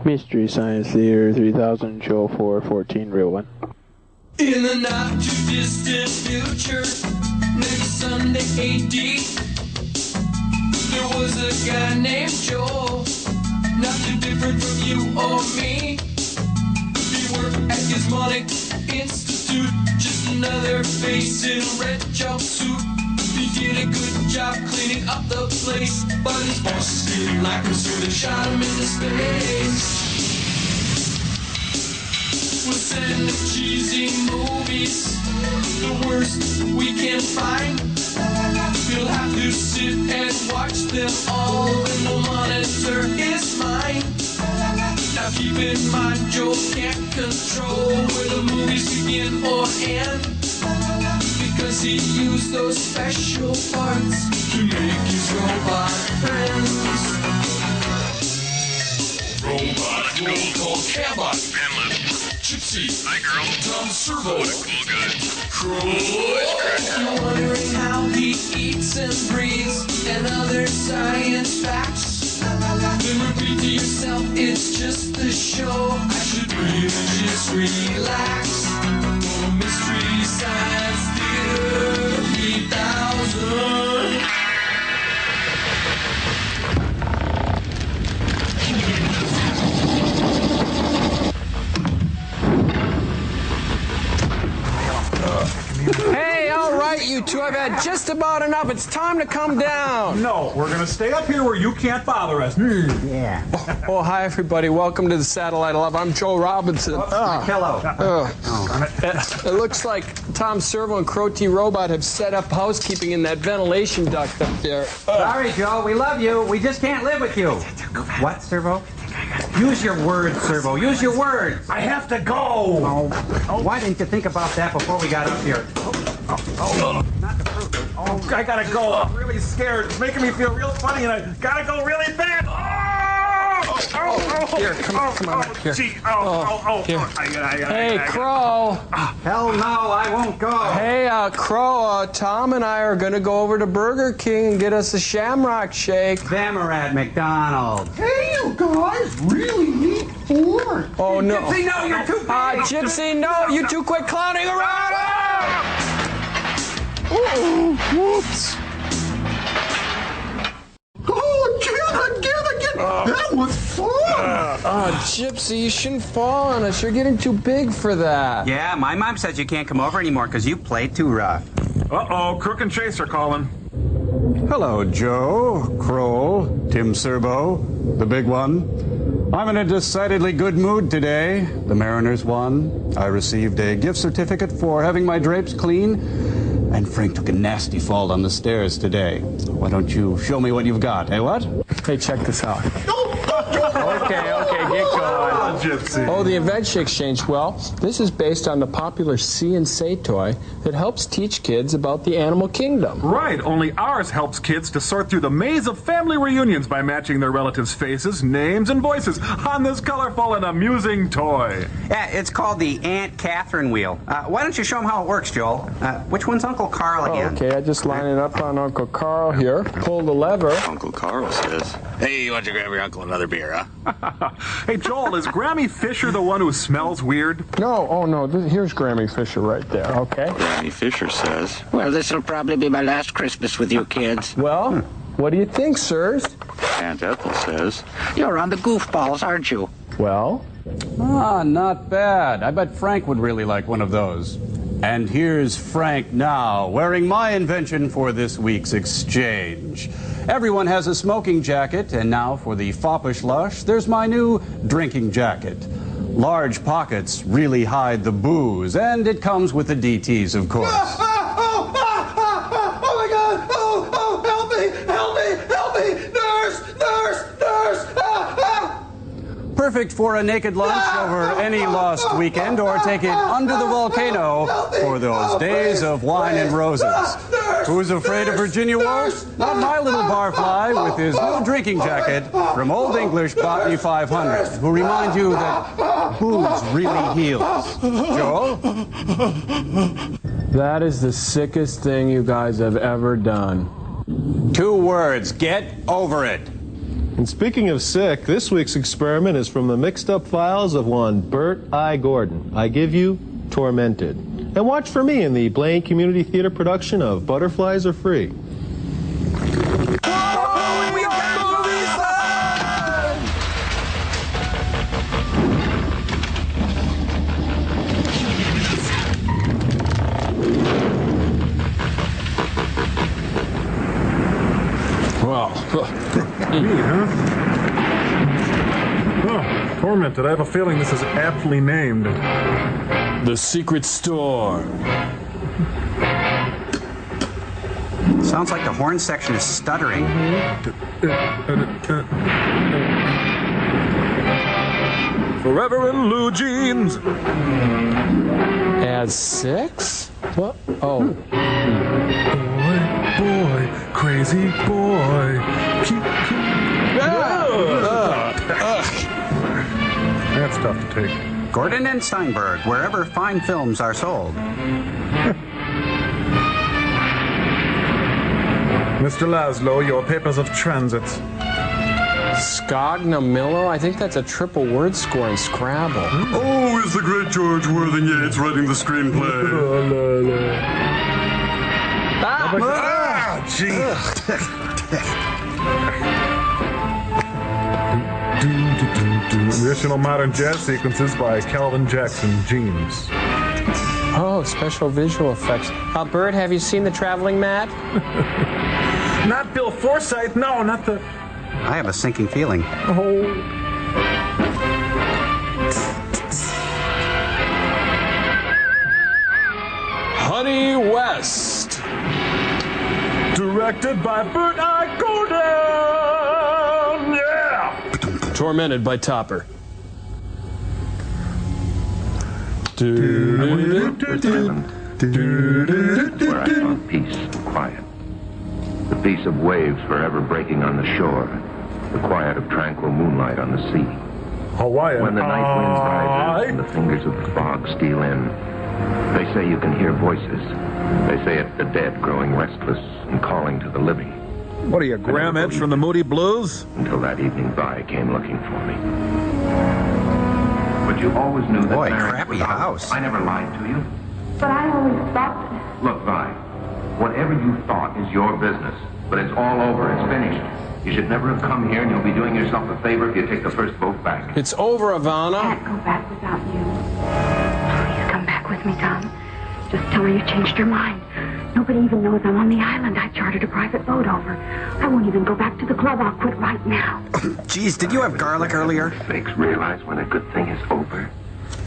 Mystery Science Theater 3000, Show 414, real one. In the not too distant future, next Sunday AD, there was a guy named Joel, not too different from you or me. He worked at Gizmonic Institute, just another face in a red jumpsuit. He did a good job cleaning up the place, but his bosses didn't like him, so they shot him into space. We'll send the cheesy movies, the worst we can find. You'll have to sit and watch them all, and the monitor is mine. Now keep in mind, Joe can't control where the movies begin or end, because he used those special parts to make his robot friends. Robot, roll call, Cabot, Gypsy, hi girl, Tom Servo, what a cool guy, Crow. You're wondering how he eats and breathes and other science facts. Then repeat to yourself, it's just a show. I should really just relax. Oh, Mystery Science Theater 3000. Hey, all right, you two, I've had just about enough. It's time to come down. No, we're going to stay up here where you can't bother us. Yeah. Oh, hi, everybody. Welcome to the Satellite of Love. I'm Joe Robinson. Hello. It looks like Tom Servo and Crow T. Robot have set up housekeeping in that ventilation duct up there. Sorry, Joe. We love you. We just can't live with you. What, Servo? Use your words, Servo. Use your words. I have to go. Oh. Why didn't you think about that before we got up here? Not the fruit. Oh, I got to go. I'm really scared. It's making me feel real funny, and I got to go really bad. Here, come on. Here. Gee, Here. Hey, I Crow. Hell no, I won't go. Hey, Crow, Tom and I are going to go over to Burger King and get us a Shamrock Shake. Them are at McDonald's. Hey, you guys really need food. Oh, no. Gypsy, no, you're too big. Gypsy, no, you two quit clowning around. Oh, whoops. Oh, again. That was fun. Gypsy, you shouldn't fall on us. You're getting too big for that. Yeah, my mom says you can't come over anymore because you played too rough. Uh-oh, Crook and Chase are calling. Hello, Joe, Kroll, Tim Servo, the big one. I'm in a decidedly good mood today. The Mariners won. I received a gift certificate for having my drapes clean. And Frank took a nasty fall down the stairs today. Why don't you show me what you've got, eh, what? Hey, check this out. Okay, get going. Gypsy. Oh, the Invention Exchange. Well, this is based on the popular See and Say toy that helps teach kids about the animal kingdom. Right, only ours helps kids to sort through the maze of family reunions by matching their relatives' faces, names, and voices on this colorful and amusing toy. Yeah, it's called the Aunt Catherine wheel. Why don't you show them how it works, Joel? Which one's Uncle Carl again? Okay, I just line it up on Uncle Carl here. Pull the lever. Uncle Carl says, hey, why don't you grab your uncle another beer, huh? Hey, Joel, is Grammy Fisher the one who smells weird? No, here's Grammy Fisher right there, okay? Grammy Fisher says, well, this'll probably be my last Christmas with you kids. Well, what do you think, sirs? Aunt Ethel says, you're on the goofballs, aren't you? Well? Not bad. I bet Frank would really like one of those. And here's Frank now, wearing my invention for this week's exchange. Everyone has a smoking jacket, and now for the foppish lush, there's my new drinking jacket. Large pockets really hide the booze, and it comes with the DTs, of course. Oh my God! Oh, help me! Nurse! Perfect for a naked lunch over any lost weekend, or take it under the volcano for those days of wine and roses. Who's afraid of Virginia Woolf? Not my little barfly with his new drinking jacket from Old English Botany 500, who remind you that booze really heals. Joel? That is the sickest thing you guys have ever done. 2 words. Get over it. And speaking of sick, this week's experiment is from the mixed-up files of one Bert I. Gordon. I give you Tormented. And watch for me in the Blaine Community Theater production of Butterflies Are Free. Neat, huh? Oh, Tormented. I have a feeling this is aptly named. The Secret Store. Sounds like the horn section is stuttering. Forever in Lou Jeans. As 6? What? Oh. Boy, crazy boy. That's tough to take. Gordon and Steinberg, wherever fine films are sold. Mr. Laszlo, your papers of transit. Scognamillo? I think that's a triple word score in Scrabble. Oh, is the great George Worthing Yates writing the screenplay? Gee. Additional modern jazz sequences by Calvin Jackson Jeans. Oh, special visual effects. Bert, have you seen The Traveling Mat? Not Bill Forsythe. No, not the... I have a sinking feeling. Oh. Honey West. Directed by Bert I. Gordon. Yeah. Tormented by Topper. Where I found peace and quiet. The peace of waves forever breaking on the shore. The quiet of tranquil moonlight on the sea. Hawaiian. When the night wind rises and the fingers of the fog steal in, they say you can hear voices. They say it's the dead growing restless and calling to the living. What are you, Graham Edge from the Moody Blues? Until that evening Vi came looking for me. But you always knew that. Boy, marriage crappy was house. I never lied to you. But I always thought... Look, Vi, whatever you thought is your business. But it's all over. It's finished. You should never have come here, and you'll be doing yourself a favor if you take the first boat back. It's over, Ivana. I can't go back without you. Please come back with me, Tom. Just tell her you changed your mind. Nobody even knows I'm on the island. I chartered a private boat over. I won't even go back to the club. I'll quit right now. Geez, did you have garlic earlier? Fakes realize when a good thing is over.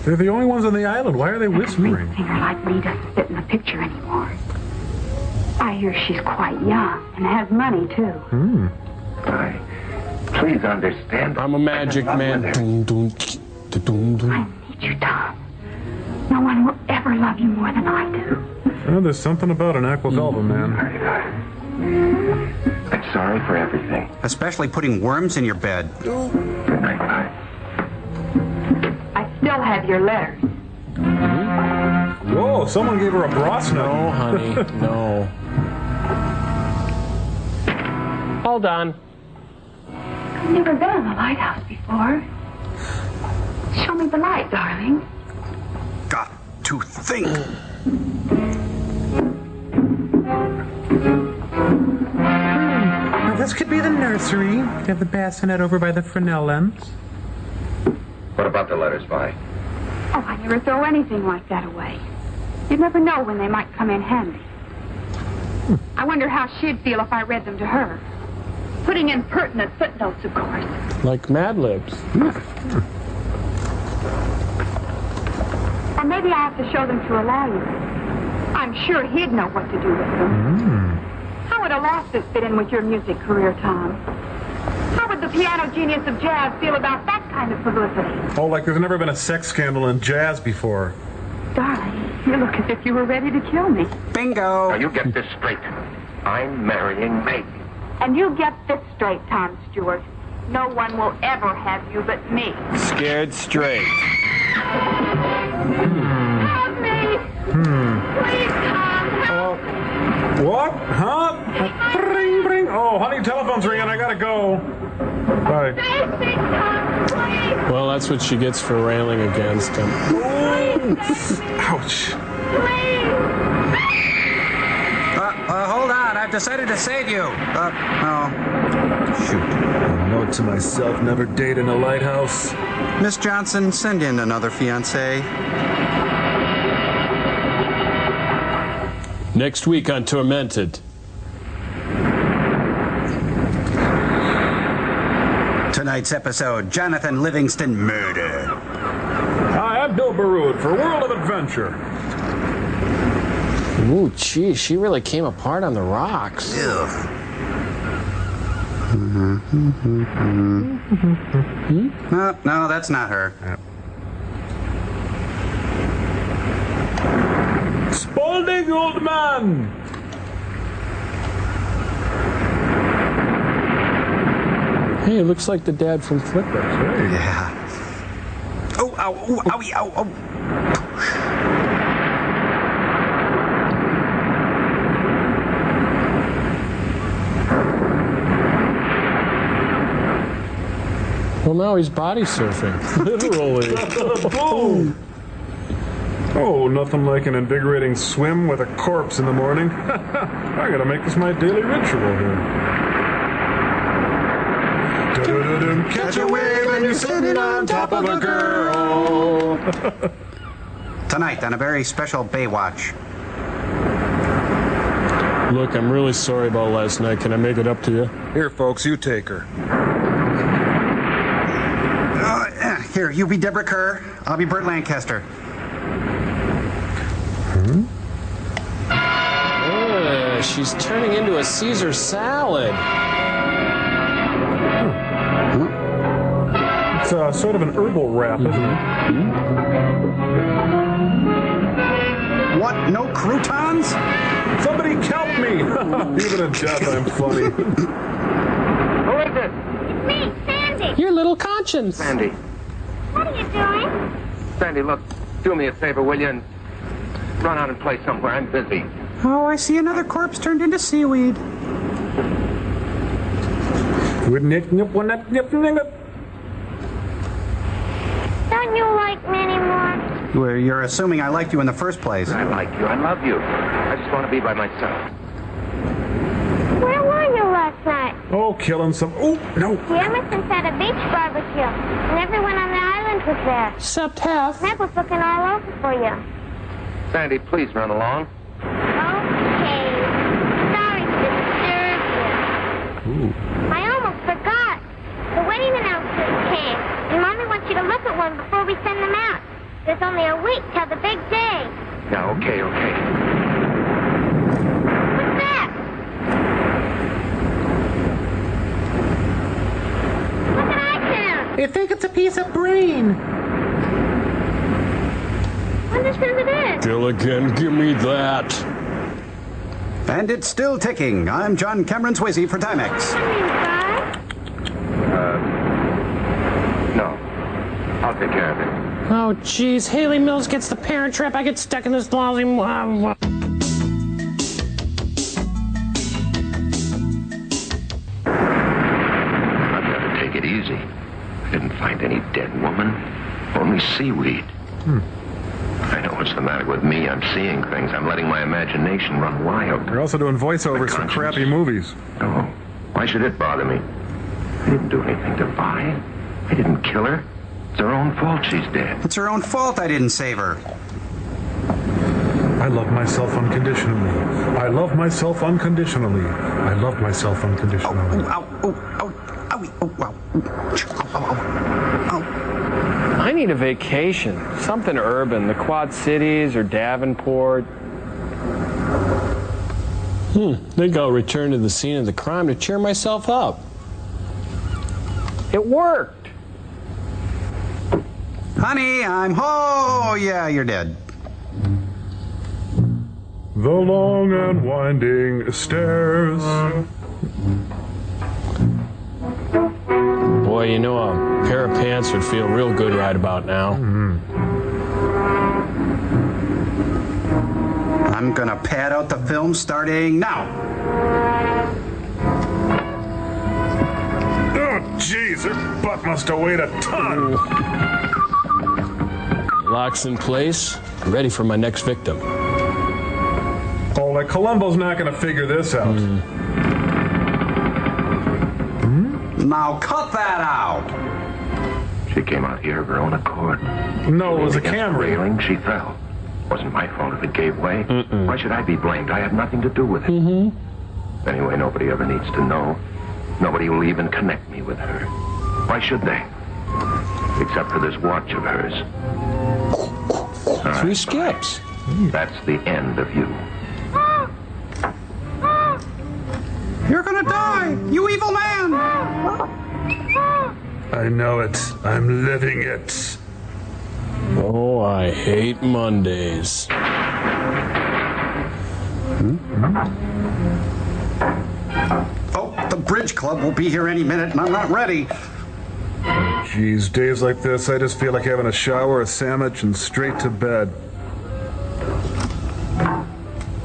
They're the only ones on the island. Why are they whispering? A singer like me doesn't fit in the picture anymore. I hear she's quite young and has money, too. Please understand. I'm a magic man. I need you, Tom. No one will ever love you more than I do. Oh, there's something about an Aquavelva man. I'm sorry for everything. Especially putting worms in your bed. Good night, Vi. I still have your letters. Whoa, someone gave her a bra snug. No, honey, no. Hold on. I've never been in the lighthouse before. Show me the light, darling. Got to think. Now, this could be the nursery. Could have the bassinet over by the Fresnel lens. What about the letters, Vi? Oh, I never throw anything like that away. You never know when they might come in handy. I wonder how she'd feel if I read them to her. Putting in pertinent footnotes, of course. Like Mad Libs. Or maybe I have to show them to a lawyer. I'm sure he'd know what to do with them. How would a lawsuit fit in with your music career, Tom? How would the piano genius of jazz feel about that kind of publicity? Oh, like there's never been a sex scandal in jazz before. Darling, you look as if you were ready to kill me. Bingo! Now, you get this straight. I'm marrying Meg. And you get this straight, Tom Stewart. No one will ever have you but me. Scared straight. Help me! Please, Tom, help! What? Huh? Bring. Oh, honey, telephone's ringing. I gotta go. Bye. Well, that's what she gets for railing against him. Ouch. Hold on. I've decided to save you. Shoot. Note to myself, never date in a lighthouse. Miss Johnson, send in another fiancé. Next week on Tormented. Tonight's episode, Jonathan Livingston murder. Hi, I'm Bill Baroud for World of Adventure. Ooh, geez, she really came apart on the rocks. No, that's not her. Spalding, old man! Hey, it looks like the dad from Flipper. Hey. Yeah. Oh, ow, ooh, owie, ow, oh. Well, now he's body surfing. Literally. Boom! Oh, nothing like an invigorating swim with a corpse in the morning. I gotta make this my daily ritual here. Catch a wave and you're sitting on top of a girl. Tonight on a very special Baywatch. Look, I'm really sorry about last night. Can I make it up to you? Here, folks, you take her. Here, you be Deborah Kerr. I'll be Burt Lancaster. She's turning into a Caesar salad. It's sort of an herbal wrap, isn't it? What? No croutons? Somebody help me! Even in death, I'm funny. Who is it? It's me, Sandy. Your little conscience. Sandy. What are you doing? Sandy, look, do me a favor, will you? And run out and play somewhere. I'm busy. Oh, I see another corpse turned into seaweed. Don't you like me anymore? Well, you're assuming I liked you in the first place. I like you. I love you. I just want to be by myself. Where were you last night? Oh, killing some... Oh, no. The Emersons had a beach barbecue, and everyone on the island was there. Except half. Ned was looking all over for you. Sandy, please run along. Okay. Sorry to disturb you. I almost forgot. The wedding announcements came, and Mommy wants you to look at one before we send them out. There's only a week till the big day. Yeah, okay. What's that? Look at iTunes. You think it's a piece of brain? Wonder who it is. Gilligan, give me that. And it's still ticking. I'm John Cameron Swayze for Timex. No. I'll take care of it. Oh, jeez. Haley Mills gets the Parent Trap. I get stuck in this lousy... I've got to take it easy. I didn't find any dead woman. Only seaweed. I know what's the matter with me. I'm seeing things. I'm letting my imagination run wild. They're also doing voiceovers for crappy movies. Oh, why should it bother me? I didn't do anything to Vi. I didn't kill her. It's her own fault she's dead. It's her own fault I didn't save her. I love myself unconditionally. I love myself unconditionally. I love myself unconditionally. I need a vacation. Something urban. The Quad Cities or Davenport. Think I'll return to the scene of the crime to cheer myself up. It worked. Honey, I'm oh yeah, you're dead. The long and winding stairs. Boy, you know, a pair of pants would feel real good right about now. I'm gonna pad out the film starting now. Jeez, her butt must have weighed a ton. Locks in place. Ready for my next victim. Oh, like Columbo's not going to figure this out. Now cut that out. She came out here of her own accord. No, it was a Against the camera. railing, she fell. Wasn't my fault if it gave way. Why should I be blamed? I had nothing to do with it. Anyway, nobody ever needs to know. Nobody will even connect me with her. Why should they? Except for this watch of hers. All 3 right, skips. that's the end of you. You're gonna die, you evil man! I know it. I'm living it. Oh, I hate Mondays. Oh, the bridge club will be here any minute, and I'm not ready. Geez, days like this, I just feel like having a shower, a sandwich, and straight to bed.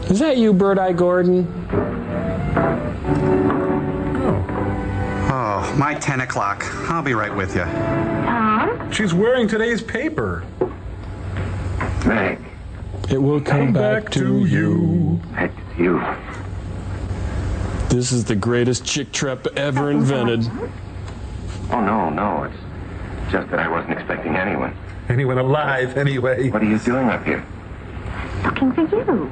Is that you, Bird Eye Gordon? Oh, my 10 o'clock. I'll be right with you. Tom? She's wearing today's paper. Meg. It will come back to you. Heck, it's you. This is the greatest chick trap ever invented. Oh, no. It's just that I wasn't expecting anyone. Anyone alive, anyway. What are you doing up here? Looking for you.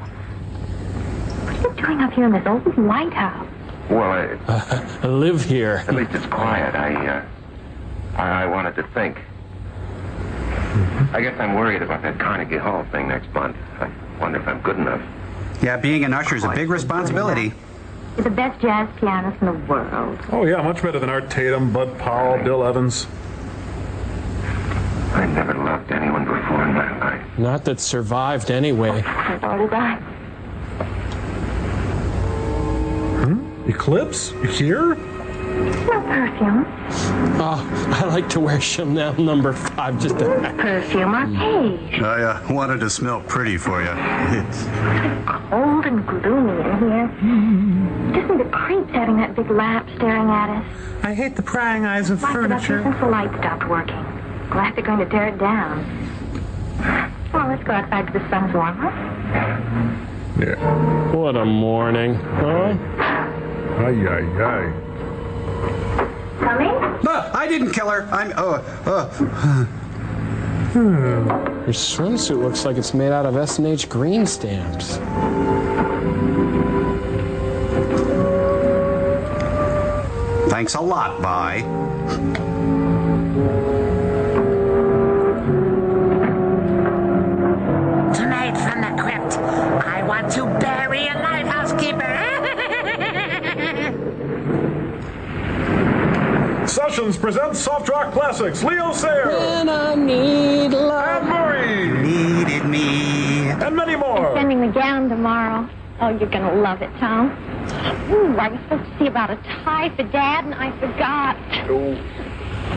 What are you doing up here in this old White House? Well, I live here. at least it's quiet. I wanted to think. I guess I'm worried about that Carnegie Hall thing next month. I wonder if I'm good enough. Yeah, being an usher's a big responsibility. You're the best jazz pianist in the world. Oh, yeah, much better than Art Tatum, Bud Powell, Bill Evans. I never loved anyone before in my life. Not that survived anyway. Nor did I. Eclipse? Here? No perfume. Oh, I like to wear Chanel number 5 just to... Perfume arcade. I wanted to smell pretty for you. It's cold and gloomy in here. Isn't it creeps having that big lamp staring at us? I hate the prying eyes of Lights it up here furniture. since the light stopped working. Glad they're going to tear it down. Well, let's go outside to the sun's warmer. Yeah. What a morning, huh? Ay. Coming? I didn't kill her. Your swimsuit looks like it's made out of S&H green stamps. Thanks a lot, bye. Tonight from the crypt, I want to bury a lighthouse keeper. Sessions presents Soft Rock Classics. Leo Sayer. And I need love. Anne Murray. Needed me. And many more. Sending the gown tomorrow. Oh, you're going to love it, Tom. Ooh, I was supposed to see about a tie for Dad, and I forgot.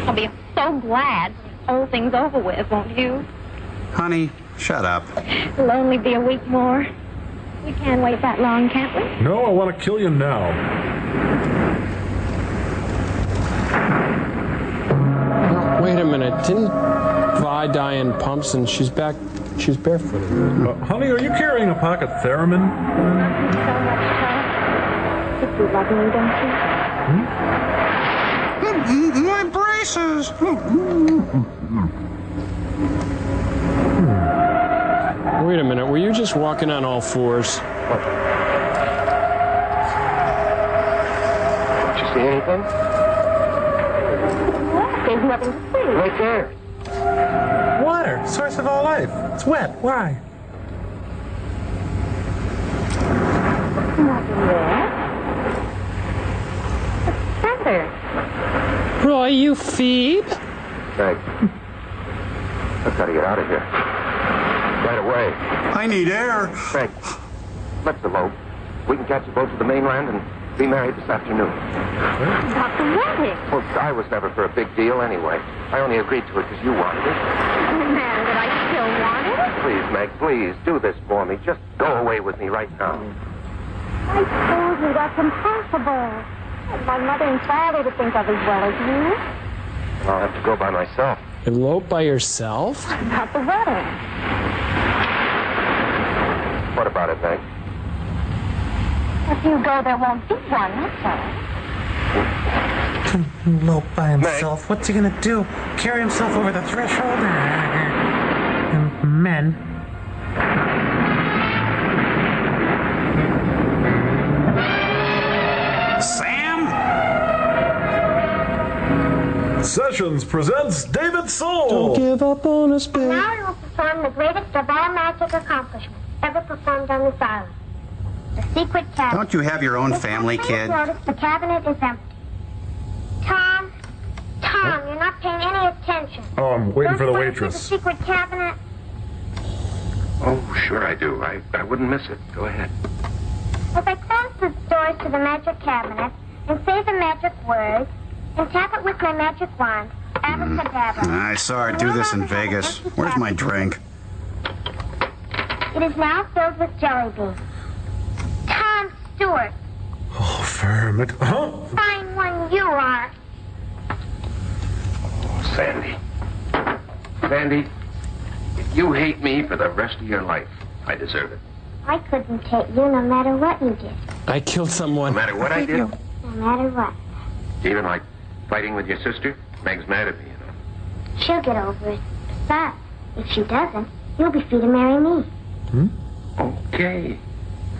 I'll be so glad when the whole thing's over with, won't you? Honey, shut up. It'll only be a week more. We can't wait that long, can't we? No, I want to kill you now. Wait a minute, didn't Vi die in pumps and she's back, she's barefooted? Honey, are you carrying a pocket theremin? Thank you so much, Tom. If you love me, don't you? My braces. Wait a minute, were you just walking on all fours? Did you see anything? There's nothing to see. Right there. Water, source of all life. It's wet. Why? Nothing there. Feather. Roy, you Phoebe? Meg. Let's gotta get out of here. Right away. I need air. Meg, let's elope. We can catch a boat to the mainland and be married this afternoon. About the wedding. Well, I was never for a big deal anyway. I only agreed to it because you wanted it. Man, that I still want it. Please, Meg, please, do this for me. Just go away with me right now. I told you that's impossible. My mother and father to think of as well as you. I'll have to go by myself. Elope by yourself? Not the wedding. What about it, Meg? If you go, there won't be one, that's all. Elope by himself. What's he gonna do? Carry himself over the threshold? Men. Sam? Sessions presents David Soul. Don't give up on us, babe. Now we will perform the greatest of all magic accomplishments ever performed on this island. The secret cabinet. Don't you have your own family, kid? Notice the cabinet is empty. Tom, you're not paying any attention. Oh, I'm waiting for the Don't you waitress. see the secret cabinet? Oh, sure I do. I wouldn't miss it. Go ahead. If I close the doors to the magic cabinet and say the magic words and tap it with my magic wand, abracadabra. I saw her do this in Vegas. Where's my drink? It is now filled with jelly beans. Tom Stewart, Oh, Ferment. Huh? fine one you are. Oh, Sandy. Sandy, if you hate me for the rest of your life, I deserve it. I couldn't hate you no matter what you did. I killed someone. No matter what I did, No matter what. even like fighting with your sister, Meg's mad at me, you know. She'll get over it. But if she doesn't, you'll be free to marry me. Okay.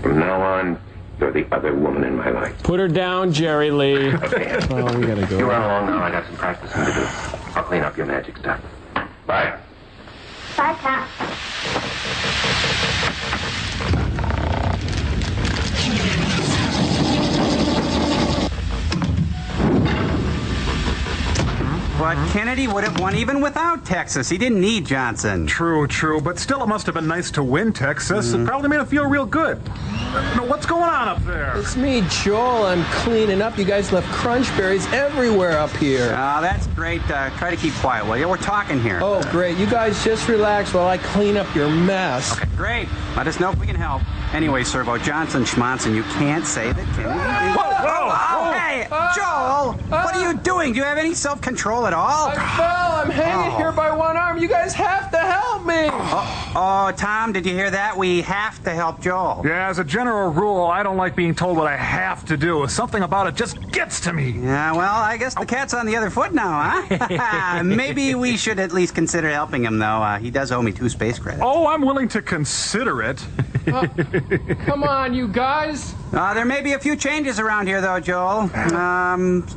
From now on, you're the other woman in my life. Put her down, Jerry Lee. Okay. Oh, we gotta go. You run along now. I got some practicing to do. I'll clean up your magic stuff. Bye. Bye, Tom. But Kennedy would have won even without Texas. He didn't need Johnson. True, but still it must have been nice to win Texas. It probably made him feel real good. No, what's going on up there? It's me, Joel. I'm cleaning up. You guys left crunch berries everywhere up here. Oh, that's great. Try to keep quiet, will you? We're talking here. Oh, great. You guys just relax while I clean up your mess. Okay, great. Let us know if we can help. Anyway, Servo, Johnson, Schmonson, you can't say that Kennedy... Whoa! Hey, Joel! What are you doing? Do you have any self-control at all? I fell. I'm hanging here by one arm. You guys have to help me. Oh, Tom, did you hear that? We have to help Joel. Yeah, as a general rule, I don't like being told what I have to do. Something about it just gets to me. Yeah, well, I guess the cat's on the other foot now, huh? Maybe we should at least consider helping him, though. He does owe me 2 space credits. Oh, I'm willing to consider it. Come on, you guys. There may be a few changes around here, though, Joel.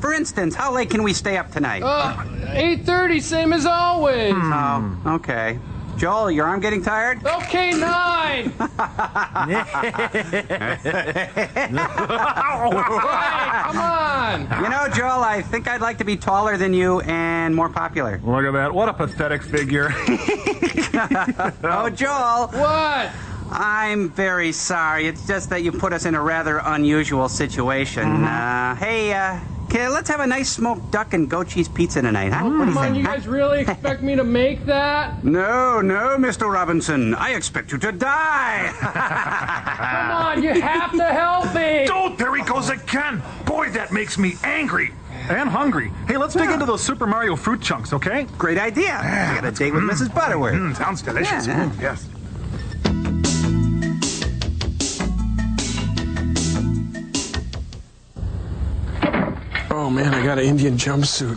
For instance, how late can we stay up tonight? 8:30, same as always. Oh, okay. Joel, your arm getting tired? Okay, 9. Hey, come on. You know, Joel, I think I'd like to be taller than you and more popular. Look at that. What a pathetic figure. Oh, Joel. What? I'm very sorry. It's just that you put us in a rather unusual situation. Hey, let's have a nice smoked duck and goat cheese pizza tonight, huh? What do you think? You guys really expect me to make that? No, Mr. Robinson. I expect you to die. Come on, you have to help me. Oh, there he goes again. Boy, that makes me angry. And hungry. Hey, let's dig into those Super Mario fruit chunks, okay? Great idea. I got a date with Mrs. Butterworth. Sounds delicious. Yeah. Yes. Oh, man, I got an Indian jumpsuit.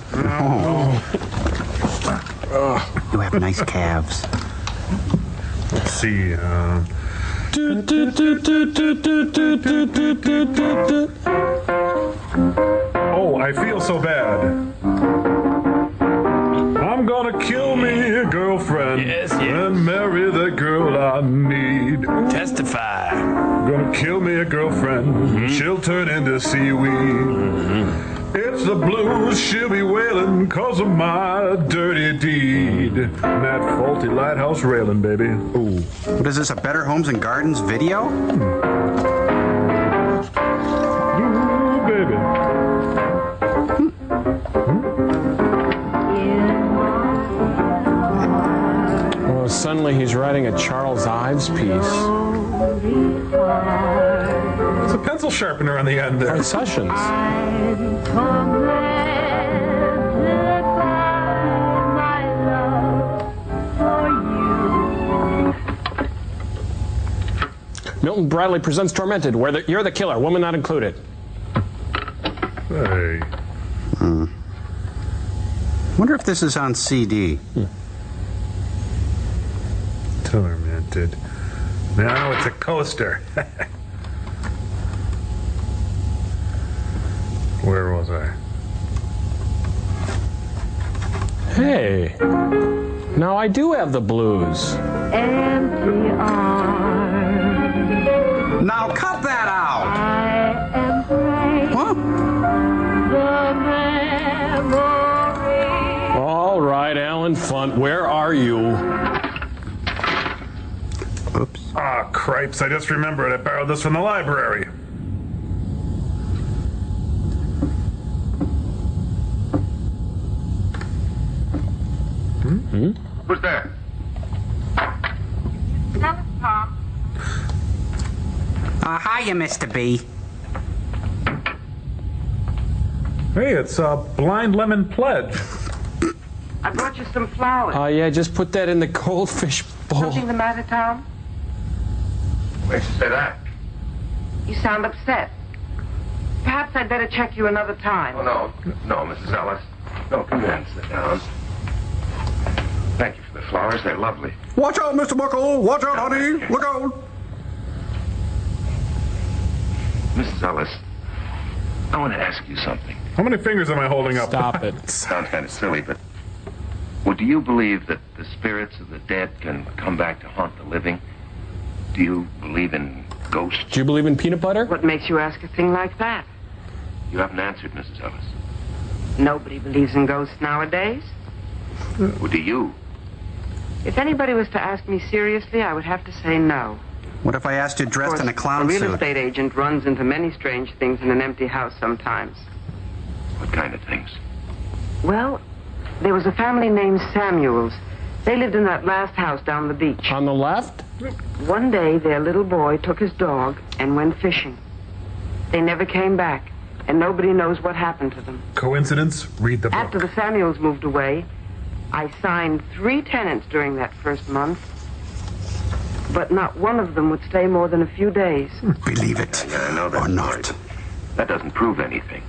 You have nice calves. Let's see. Oh, I feel so bad. I'm gonna kill me a girlfriend and marry the girl I need. Testify. Gonna kill me a girlfriend. She'll turn into seaweed. It's the blues, she'll be wailing 'cause of my dirty deed. That faulty lighthouse railing, baby. Ooh. What is this, a Better Homes and Gardens video? Ooh, baby. Oh, suddenly he's writing a Charles Ives piece. There's a pencil sharpener on the end there. Sessions. Milton Bradley presents Tormented, where you're the killer, woman not included. Hey. Wonder if this is on CD. Tormented. No, it's a coaster. Where was I? Hey, now I do have the blues. Empty arms. Now cut that out! I am praying. Huh? The memory. All right, Alan Funt, where are you? Oops. Ah, cripes, I just remembered. I borrowed this from the library. Who's there? That was Tom. Hiya, Mr. B. Hey, it's Blind Lemon Pledge. I brought you some flowers. Yeah, just put that in the goldfish bowl. Something the matter, Tom? Why'd you say that? You sound upset. Perhaps I'd better check you another time. Oh, no, Mrs. Ellis. No, come in, sit down. Thank you for the flowers. They're lovely. Watch out, Mr. Buckle. Watch out, honey. Look out. Mrs. Ellis, I want to ask you something. How many fingers am I holding up? Stop it. Sounds kind of silly, but... Well, do you believe that the spirits of the dead can come back to haunt the living? Do you believe in ghosts? Do you believe in peanut butter? What makes you ask a thing like that? You haven't answered, Mrs. Ellis. Nobody believes in ghosts nowadays. Well, do you? If anybody was to ask me seriously, I would have to say no. What if I asked you dressed in a clown a real suit? estate agent runs into many strange things in an empty house sometimes. What kind of things? Well, there was a family named Samuels. They lived in that last house down the beach. On the left? One day, their little boy took his dog and went fishing. They never came back, and nobody knows what happened to them. Coincidence? Read the book. After the Samuels moved away, I signed 3 tenants during that first month, but not one of them would stay more than a few days. Believe it Yeah, I know that or not. That doesn't prove anything.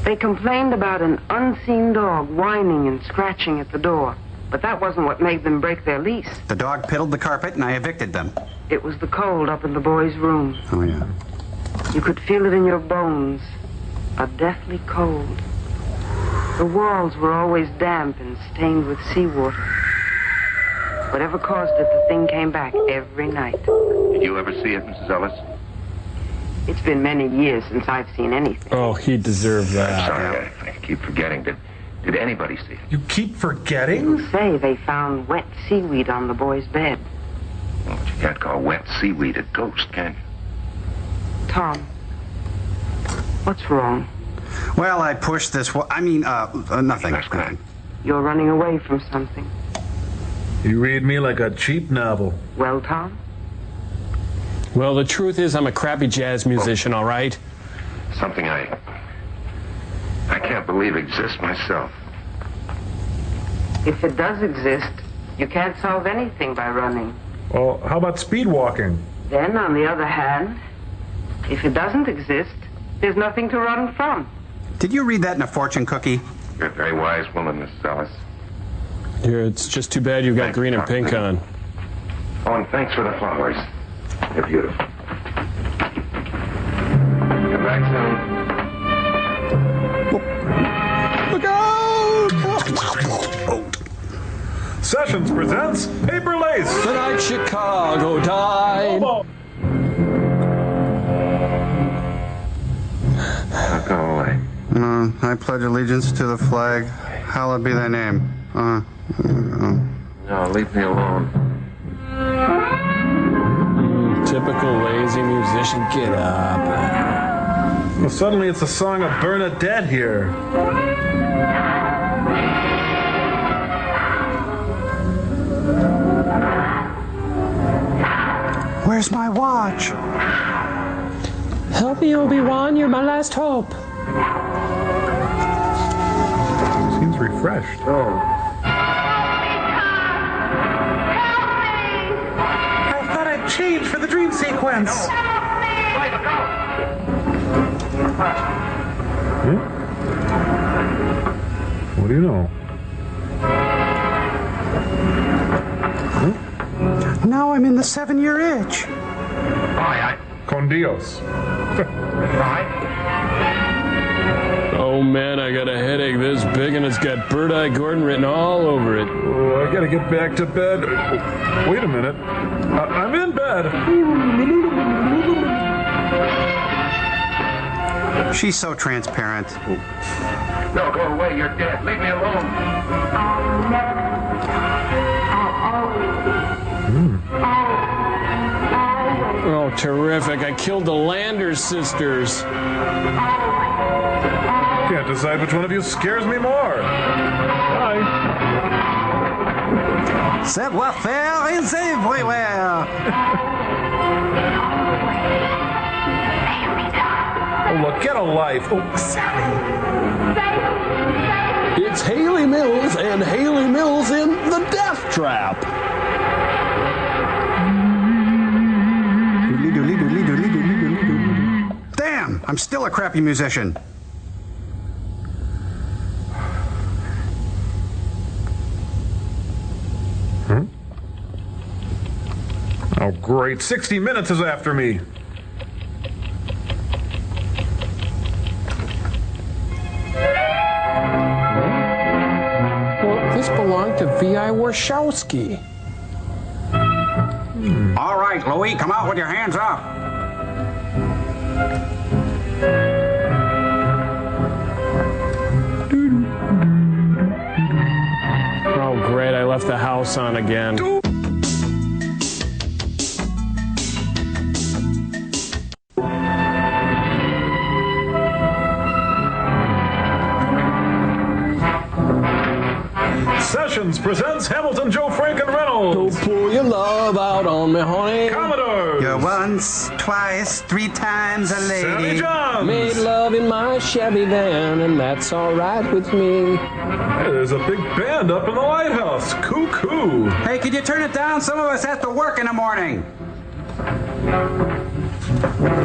They complained about an unseen dog whining and scratching at the door, but that wasn't what made them break their lease. The dog piddled the carpet and I evicted them. It was the cold up in the boy's room. Oh, yeah. You could feel it in your bones, a deathly cold. The walls were always damp and stained with seawater. Whatever caused it, the thing came back every night. Did you ever see it, Mrs. Ellis? It's been many years since I've seen anything. Oh, he deserved that. I'm sorry, I keep forgetting. Did anybody see it? You keep forgetting? People say they found wet seaweed on the boy's bed. Well, but you can't call wet seaweed a ghost, can you? Tom, what's wrong? Well, I pushed this. Nothing. Nothing. You're running away from something. You read me like a cheap novel. Well, Tom? Well, the truth is I'm a crappy jazz musician, all right? Something I can't believe exists myself. If it does exist, you can't solve anything by running. Well, how about speed walking? Then, on the other hand, if it doesn't exist, there's nothing to run from. Did you read that in a fortune cookie? You're a very wise woman, Mrs. Ellis. Here, it's just too bad you got Thanks, green and Tom. pink on. Oh, and thanks for the flowers. They're beautiful. Come back soon. Look out! Sessions presents Paper Lace. The night Chicago died. I'll go away. I pledge allegiance to the flag. Hallowed be thy name. No, leave me alone. Typical lazy musician, get up. Well, suddenly it's a song of Bernadette here. Where's Where's my watch? Help me, Obi-Wan. You're my last hope. Seems refreshed. I thought I'd change for the dream sequence. What do you know? Now I'm in the 7-year itch. Con Dios. Oh man, I got a headache this big and it's got Bird-Eye Gordon written all over it. Oh, I gotta get back to bed. Wait a minute. I'm in bed. She's so transparent. No, go away. You're dead. Leave me alone. I'll never. I'll always be. Oh, terrific. I killed the Landers sisters. Can't decide which one of you scares me more. Bye. Savoir-faire is everywhere. Oh, look, get a life. Oh, It's Haley Mills and Haley Mills in the Death Trap. Damn, I'm still a crappy musician. Oh, great. 60 Minutes is after me. Well, this belonged to V.I. Warshawski. All right, Louie, come out with your hands up. Oh, great. I left the house on again. Sessions presents Hamilton, Joe, Frank, and Reynolds. Don't pour your love out on me, honey. Commodores. You're once, twice, 3 times a lady. Sammy Johns. Made love in my Chevy van, and that's all right with me. Hey, there's a big band up in the lighthouse. Cuckoo. Hey, could you turn it down? Some of us have to work in the morning.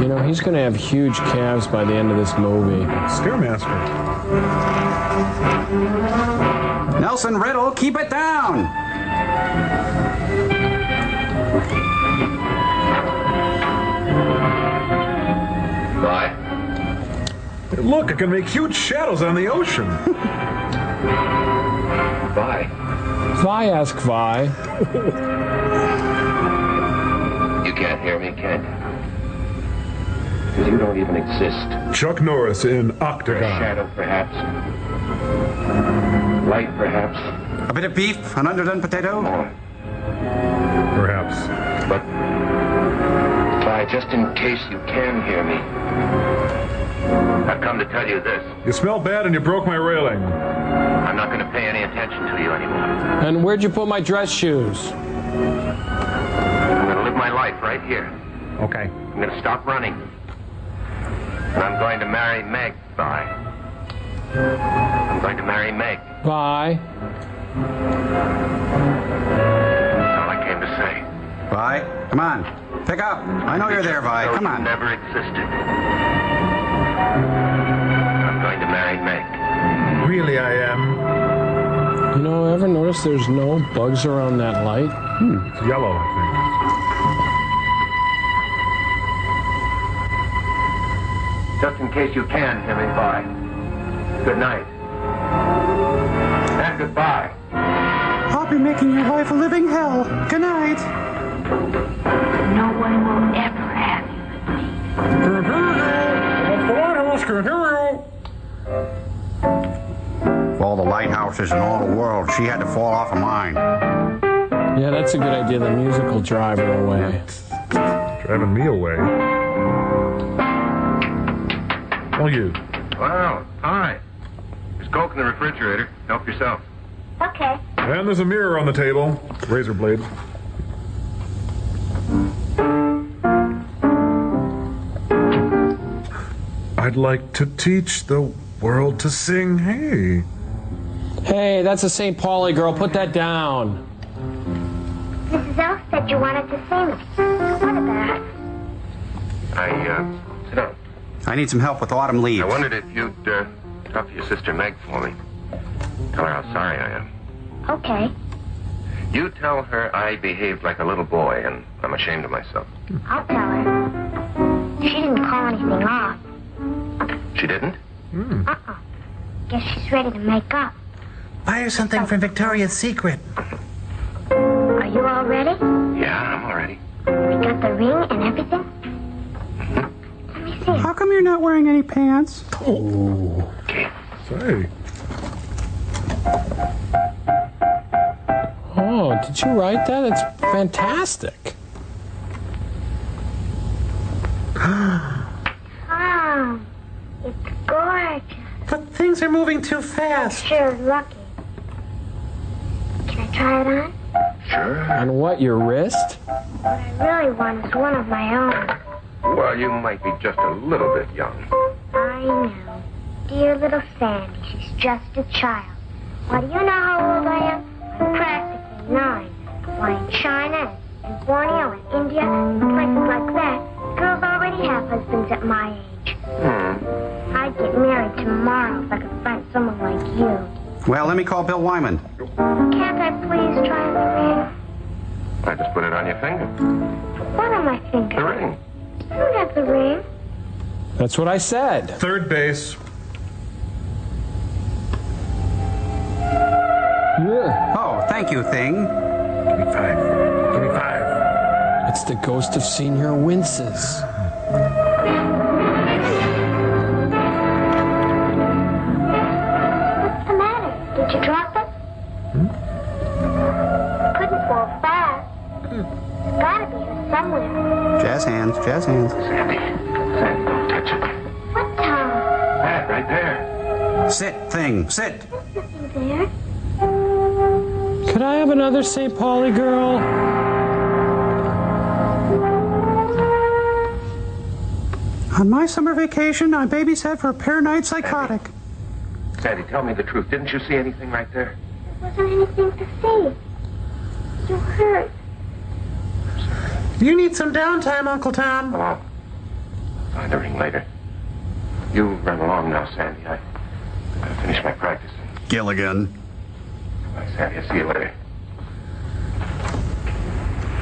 You know, he's going to have huge calves by the end of this movie. Scaremaster. Nelson Riddle, keep it down. Bye. Hey, look, it can make huge shadows on the ocean. Bye. Vi, ask Vi. You can't hear me, can you? Because you don't even exist. Chuck Norris in You're a Octagon. shadow, perhaps. Light, perhaps. A bit of beef, an underdone potato. More. Perhaps. But, Bye, just in case you can hear me, I've come to tell you this. You smell bad and you broke my railing. I'm not going to pay any attention to you anymore. And where'd you put my dress shoes? I'm going to live my life right here. Okay. I'm going to stop running. And I'm going to marry Meg. Bye. I'm going to marry Meg. Vi. That's all I came to say. Vi, come on. Pick up. I know you're there, Vi. Come on. Never existed. I'm going to marry Meg. Really, I am. You know, ever notice there's no bugs around that light? It's yellow, I think. Just in case you can hear me, bye. Good night. And goodbye. I'll be making your life a living hell. Good night. No one will ever have you. Of all the lighthouses in all the world, she had to fall off of mine. Yeah, that's a good idea. The music will drive her away. Driving me away. Oh, you. Wow. Hi. There's Coke in the refrigerator. Help yourself. Okay. And there's a mirror on the table. Razor blade. I'd like to teach the world to sing. Hey. Hey, that's a St. Pauli girl. Put that down. Mrs. Elf said you wanted to sing. What about? Sit down. I need some help with autumn leaves. I wondered if you'd talk to your sister Meg for me. Tell her how sorry I am. Okay. You tell her I behaved like a little boy and I'm ashamed of myself. I'll tell her. She didn't call anything off. She didn't? Guess she's ready to make up. Buy her something from Victoria's Secret. Are you all ready? Yeah, I'm all ready. We got the ring and everything? Let me see. How come you're not wearing any pants? Oh. Okay. Say. Oh, did you write that? It's fantastic. Oh, it's gorgeous. But things are moving too fast. Sure lucky. Can I try it on? Sure. On what, your wrist? What I really want is one of my own. Well, you might be just a little bit young. I know. Dear little Sandy, she's just a child. Why, do you know how old I am? I'm practically 9. Why, in China and Borneo and India and places like that, girls already have husbands at my age. I'd get married tomorrow if I could find someone like you. Well, let me call Bill Wyman. Can't I please try the ring? I just put it on your finger. What on my finger? The ring. I don't have the ring. That's what I said. Third base. Yeah. Oh, thank you, Thing. Give me 5. Give me 5. It's the ghost of Senior Winces. What's the matter? Did you drop it? Couldn't fall fast. It's gotta be here somewhere. Jazz hands, jazz hands. Sandy, don't touch it. What, Tom? That right there. Sit, Thing, sit. There's nothing there. Could I have another St. Pauli girl? On my summer vacation, I babysat for a paranoid psychotic. Sandy, tell me the truth. Didn't you see anything right there? There wasn't anything to see. You hurt. You need some downtime, Uncle Tom. I'll find the ring later. You run along now, Sandy. I gotta finish my practice. Gilligan. Bye, Sandy. I'll see you later.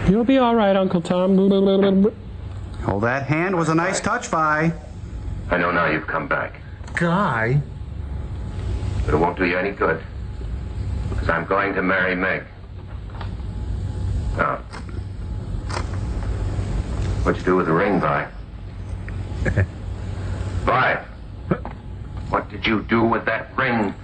You'll be all right, Uncle Tom. Oh, that hand was a nice touch, Vi. I know now you've come back. Guy. But it won't do you any good. Because I'm going to marry Meg. Now, what'd you do with the ring, Vi? Vi! What did you do with that ring?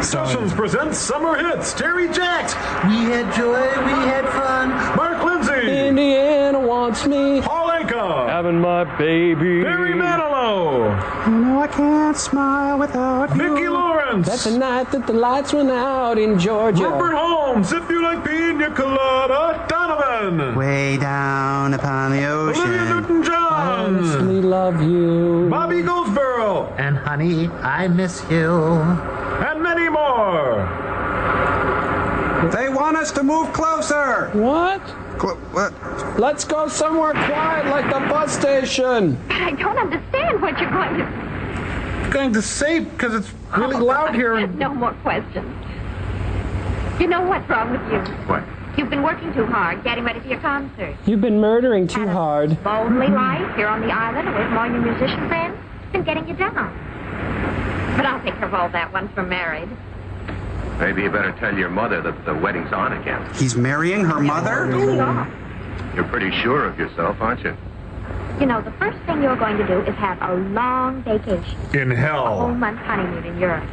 Sessions presents Summer Hits. Terry Jacks. We had joy, we had fun. Mark Lindsay. Indiana wants me. Paul Anka. Having my baby. Barry Manilow. You know I can't smile without you. Vicki Lawrence. That's the night that the lights went out in Georgia. Rupert Holmes. If you like pina colada. Donovan. Way down upon the Olivia ocean. Newton-John. I honestly love you. Bobby Goldsboro. And honey, I miss you. And many more. They want us to move closer. What? What? Let's go somewhere quiet like the bus station. I don't understand what you're going to... Going to say, because it's really loud here. No more questions. You know what's wrong with you? What? You've been working too hard, getting ready for your concert. You've been murdering too hard. Lonely life here on the island away from all your musician friends. It's been getting you down. But I'll take care of all that once we're married. Maybe you better tell your mother that the wedding's on again. He's marrying her mother? Really are. You're pretty sure of yourself, aren't you? You know, the first thing you're going to do is have a long vacation. In A whole hell. month honeymoon in Europe.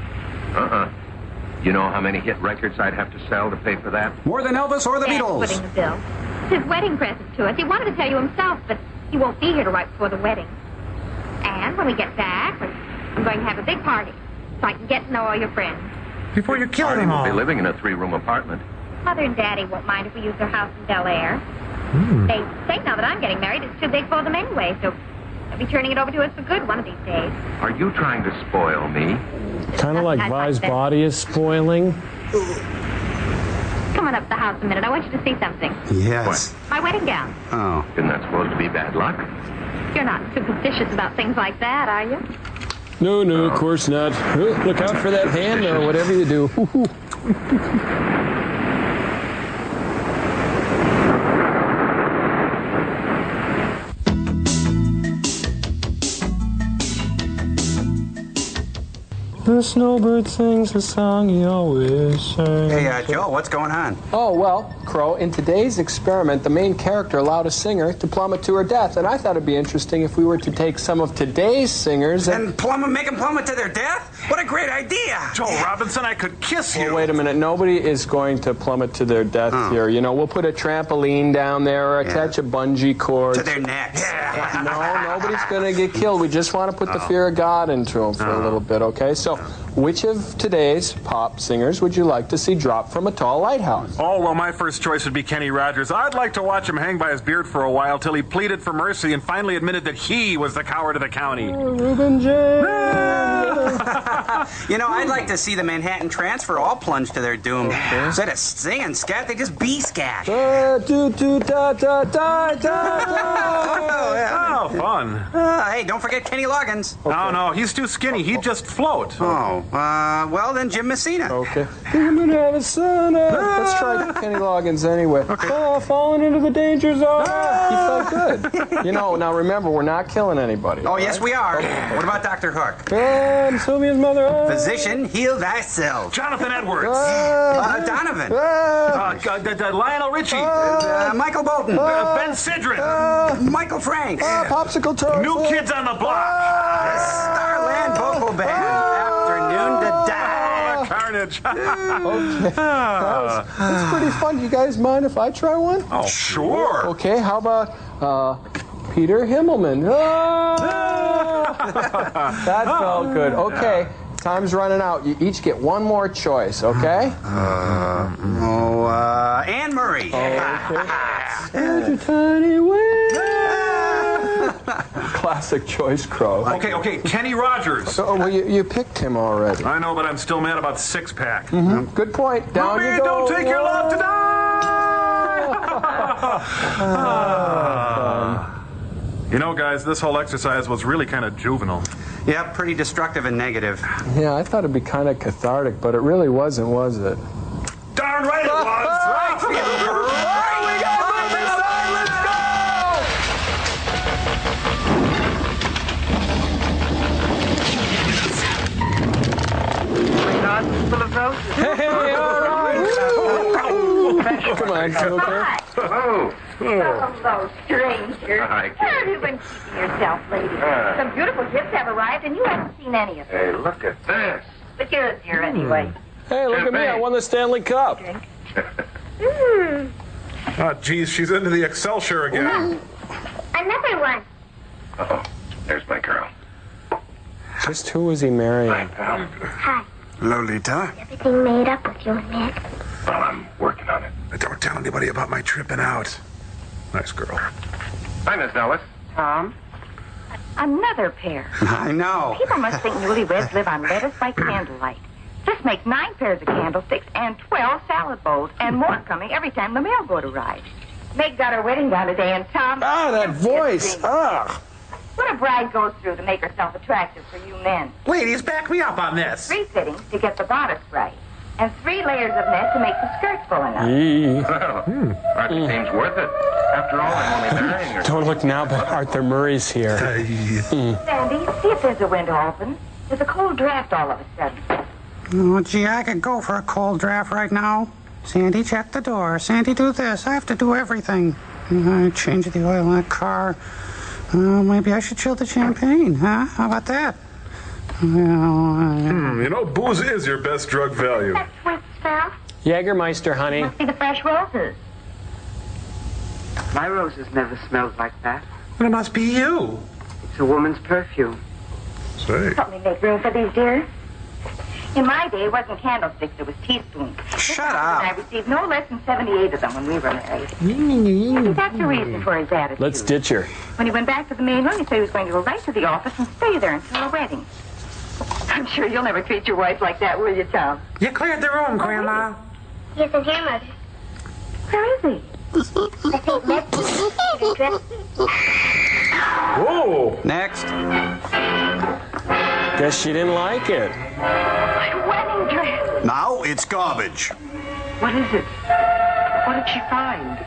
You know how many hit records I'd have to sell to pay for that? More than Elvis or the Dad's Beatles. footing the bill. It's his wedding present to us. He wanted to tell you himself, but he won't be here till right before the wedding. And when we get back, I'm going to have a big party so I can get to know all your friends. Before you kill Artie them will all. be living in a 3-room apartment. Mother and Daddy won't mind if we use their house in Bel Air. They say now that I'm getting married, it's too big for them anyway, so they'll be turning it over to us for good one of these days. Are you trying to spoil me? Kind of like Vi's body is spoiling. Come on up to the house a minute. I want you to see something. Yes. My wedding gown. Oh. Isn't that supposed to be bad luck? You're not superstitious about things like that, are you? No, of course not. Look out for that hand or whatever you do. The snowbird sings a song he always sings. Hey, Joe, what's going on? Oh, well, Crow, in today's experiment, the main character allowed a singer to plummet to her death, and I thought it'd be interesting if we were to take some of today's singers and make them plummet to their death? What a great idea! Joel Robinson, I could kiss you. Well, wait a minute. Nobody is going to plummet to their death here. You know, we'll put a trampoline down there or attach a bungee cord. To their necks. Yeah. No, nobody's going to get killed. We just want to put the fear of God into them for a little bit, okay? So, which of today's pop singers would you like to see drop from a tall lighthouse? Oh, well, my first choice would be Kenny Rogers. I'd like to watch him hang by his beard for a while till he pleaded for mercy and finally admitted that he was the coward of the county. Reuben James. You know, I'd like to see the Manhattan Transfer all plunge to their doom. Instead of singing scat, they just be scat. Oh, fun. Hey, don't forget Kenny Loggins. Okay. No, he's too skinny. He'd just float. Oh, well then Jim Messina. Okay. I'm gonna have a son. Let's try Kenny Loggins anyway. Okay. Oh, falling into the danger zone. He felt good. You know, now remember, we're not killing anybody. Oh, yes, we are. What about Dr. Hook? Sylvia's mother. Physician, heal thyself. Jonathan Edwards. Donovan. Lionel Richie. Michael Bolton. Ben Sidran. Michael Franks. Popsicle Toast. New Kids on the Block. The Starland Vocal Band. Afternoon to Die. Carnage. Okay. That's pretty fun. You guys mind if I try one? Oh, sure. Okay, how about Peter Himmelman? That felt good. Okay, time's running out. You each get one more choice, okay? Anne Murray. Such a tiny way. Classic choice, Crow. Okay, Kenny Rogers. Well, you picked him already. I know, but I'm still mad about Six Pack. Good point. Down Ruby, you go. don't take your love to die! You know, guys, this whole exercise was really kind of juvenile. Yeah, pretty destructive and negative. Yeah, I thought it'd be kind of cathartic, but it really wasn't, was it? Darn right it was! Right, we got moving side, let's go! Full of roses. Hey, all right! Come on, you okay? Oh. Hello, stranger. Hi, How have you been keeping yourself, lady? Some beautiful gifts have arrived, and you haven't seen any of them. Hey, look at this. But yours here anyway. Hey, look at me. I won the Stanley Cup. Oh, geez, she's into the Excelsior again. Another one. Oh, there's my girl. Just who was he marrying? Hi. Lolita. Everything made up with you and Nick. Well, I'm working on it. Don't tell anybody about my tripping out. Nice girl. Hi, Miss Nellis. Tom? Another pair. I know. People must think newlyweds live on lettuce by candlelight. This makes 9 pairs of candlesticks and 12 salad bowls, and more coming every time the mail boat arrives. Meg got her wedding gown today, and Tom... That voice. What a bride goes through to make herself attractive for you men. Ladies, back me up on this. 3 fittings to get the bodice right, and 3 layers of net to make the skirt full enough. Well, Arthur seems worth it. After all, I'm only marrying her. Don't look now, but Arthur Murray's here. Sandy, see if there's a window open. There's a cold draft all of a sudden. Oh, gee, I could go for a cold draft right now. Sandy, check the door. Sandy, do this. I have to do everything. Change the oil in the car. Maybe I should chill the champagne, huh? How about that? Well, You know, booze is your best drug value. That sweet stuff Jägermeister, honey. must be the fresh roses. My roses never smelled like that. Well, it must be you. It's a woman's perfume. Say. Help me make room for these, dear. In my day, it wasn't candlesticks, it was teaspoons. Shut up. I received no less than 78 of them when we were married. I think that's the reason for his attitude. Let's ditch her. When he went back to the mainland, he said he was going to go right to the office and stay there until the wedding. I'm sure you'll never treat your wife like that, will you, Tom? You cleared the room, Grandma. He isn't here, Mother. Where is he? I think Ned's Whoa! Next. Guess she didn't like it. My wedding dress. Now it's garbage. What is it? What did she find?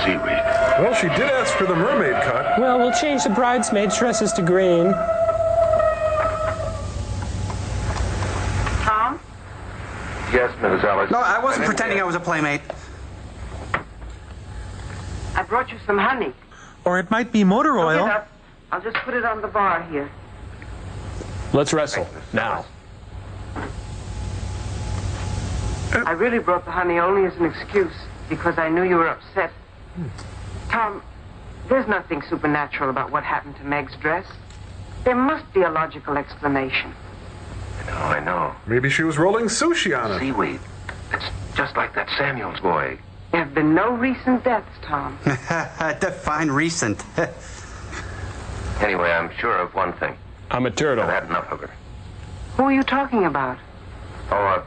Seaweed. Well, she did ask for the mermaid cut. Well, we'll change the bridesmaids' dresses to green. Tom? Yes, Mrs. Ellis. No, I wasn't pretending I was a playmate. I brought you some honey. Or it might be motor Look it oil. up. I'll just put it on the bar here. Let's wrestle. Now. I really brought the honey only as an excuse because I knew you were upset. Tom, there's nothing supernatural about what happened to Meg's dress. There must be a logical explanation. I know. Maybe she was rolling sushi on it. Seaweed. It's just like that Samuels boy. There have been no recent deaths, Tom. Define recent. Anyway, I'm sure of one thing. I'm a turtle. I've had enough of her. Who are you talking about? Oh,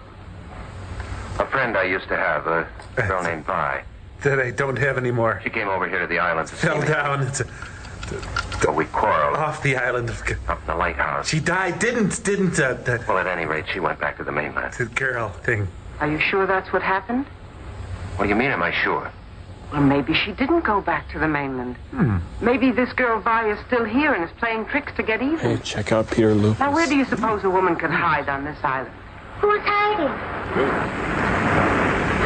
a friend I used to have, a girl named Vi. That I don't have anymore. She came over here to the island to see Fell me. down. So we quarreled. Off the island. Up in the lighthouse. She died. Didn't. Well, at any rate, she went back to the mainland. The girl thing. Are you sure that's what happened? What do you mean, am I sure? Well, maybe she didn't go back to the mainland. Maybe this girl Vi is still here and is playing tricks to get even. Hey, check out Peter Lucas. Now, where do you suppose a woman could hide on this island? Who's hiding?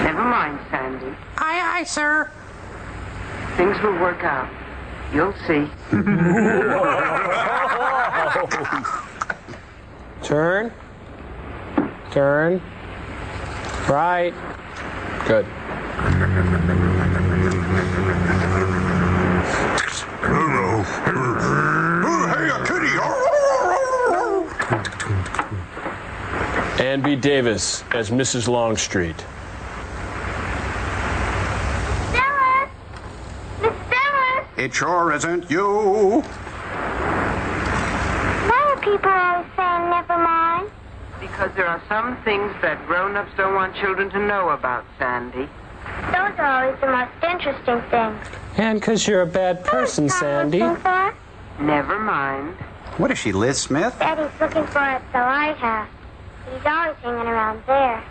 Never mind, Sandy. Aye, aye, sir. Things will work out. You'll see. Turn. Turn. Right. Good. Hey, a kitty! Ann B. Davis as Mrs. Longstreet. Phyllis! Miss Phyllis! It sure isn't you. Why are people always saying never mind? Because there are some things that grown-ups don't want children to know about, Sandy. Those are always the most interesting things. And because you're a bad person, Sandy. Never mind. What is she, Liz Smith? Daddy's looking for us at the lighthouse. He's always hanging around there.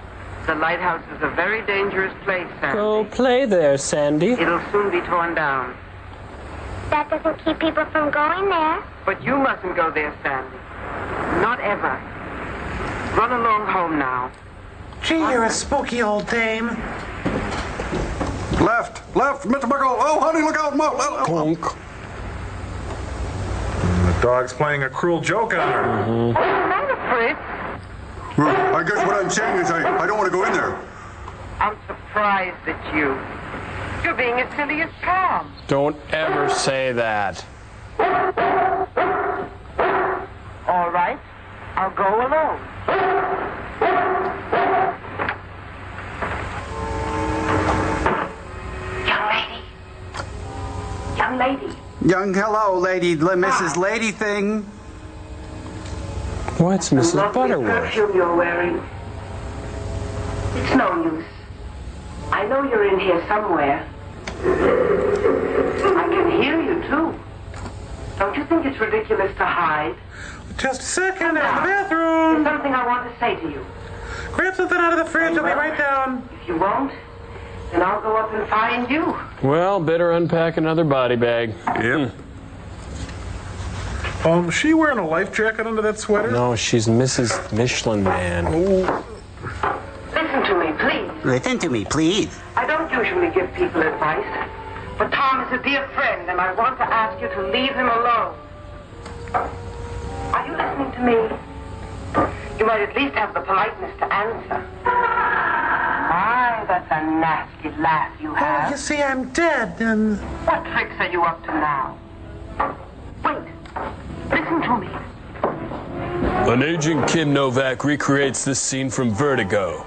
The lighthouse is a very dangerous place, Sandy. Go play there, Sandy. It'll soon be torn down. That doesn't keep people from going there. But you mustn't go there, Sandy. Not ever. Run along home now. Gee, you're a spooky old dame. Left, Mr. Buckle. Oh, honey, look out. Clunk. The dog's playing a cruel joke on her. What's the matter, Fritz? Well, I guess what I'm saying is I don't want to go in there. I'm surprised at you. You're being as silly as Tom. Don't ever say that. All right. I'll go alone. Young lady. Young hello, lady, Mrs. Lady thing. What's Mrs. Lovely Butterworth? perfume you're wearing. It's no use. I know you're in here somewhere. I can hear you, too. Don't you think it's ridiculous to hide? Just a second, I'm in the bathroom. There's something I want to say to you. Grab something out of the fridge, I'll be right down. If you won't, then I'll go up and find you. Well, better unpack another body bag. Yep. She wearing a life jacket under that sweater? No, she's Mrs. Michelin Man. Oh. Listen to me, please. Listen to me, please. I don't usually give people advice, but Tom is a dear friend, and I want to ask you to leave him alone. Are you listening to me? You might at least have the politeness to answer. My, that's a nasty laugh you Oh, have. you see, I'm dead, and... What tricks are you up to now? Wait. Listen to me. An aging Kim Novak recreates this scene from Vertigo.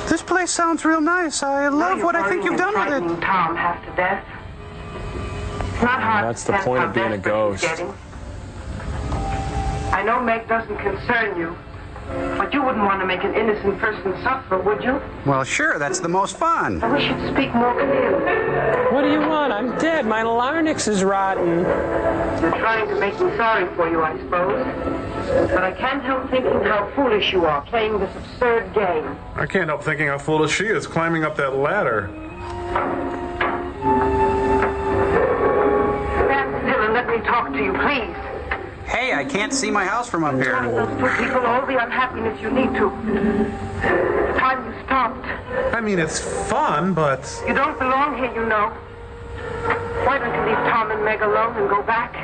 This place sounds real nice. I love what I think you've done with it. Tom half to death. It's not hard. That's to the sense point how of being a desperate he's ghost. getting. I know Meg doesn't concern you, but you wouldn't want to make an innocent person suffer, would you? Well, sure, that's the most fun. I wish you'd speak more clearly. What do you want? I'm dead. My larynx is rotten. You're trying to make me sorry for you, I suppose. But I can't help thinking how foolish you are playing this absurd game. I can't help thinking how foolish she is climbing up that ladder. Stand still and let me talk to you, please. Hey, I can't see my house from up here. Those two people all the unhappiness you need to. It's time you stopped. I mean, it's fun, but... You don't belong here, you know. Why don't you leave Tom and Meg alone and go back?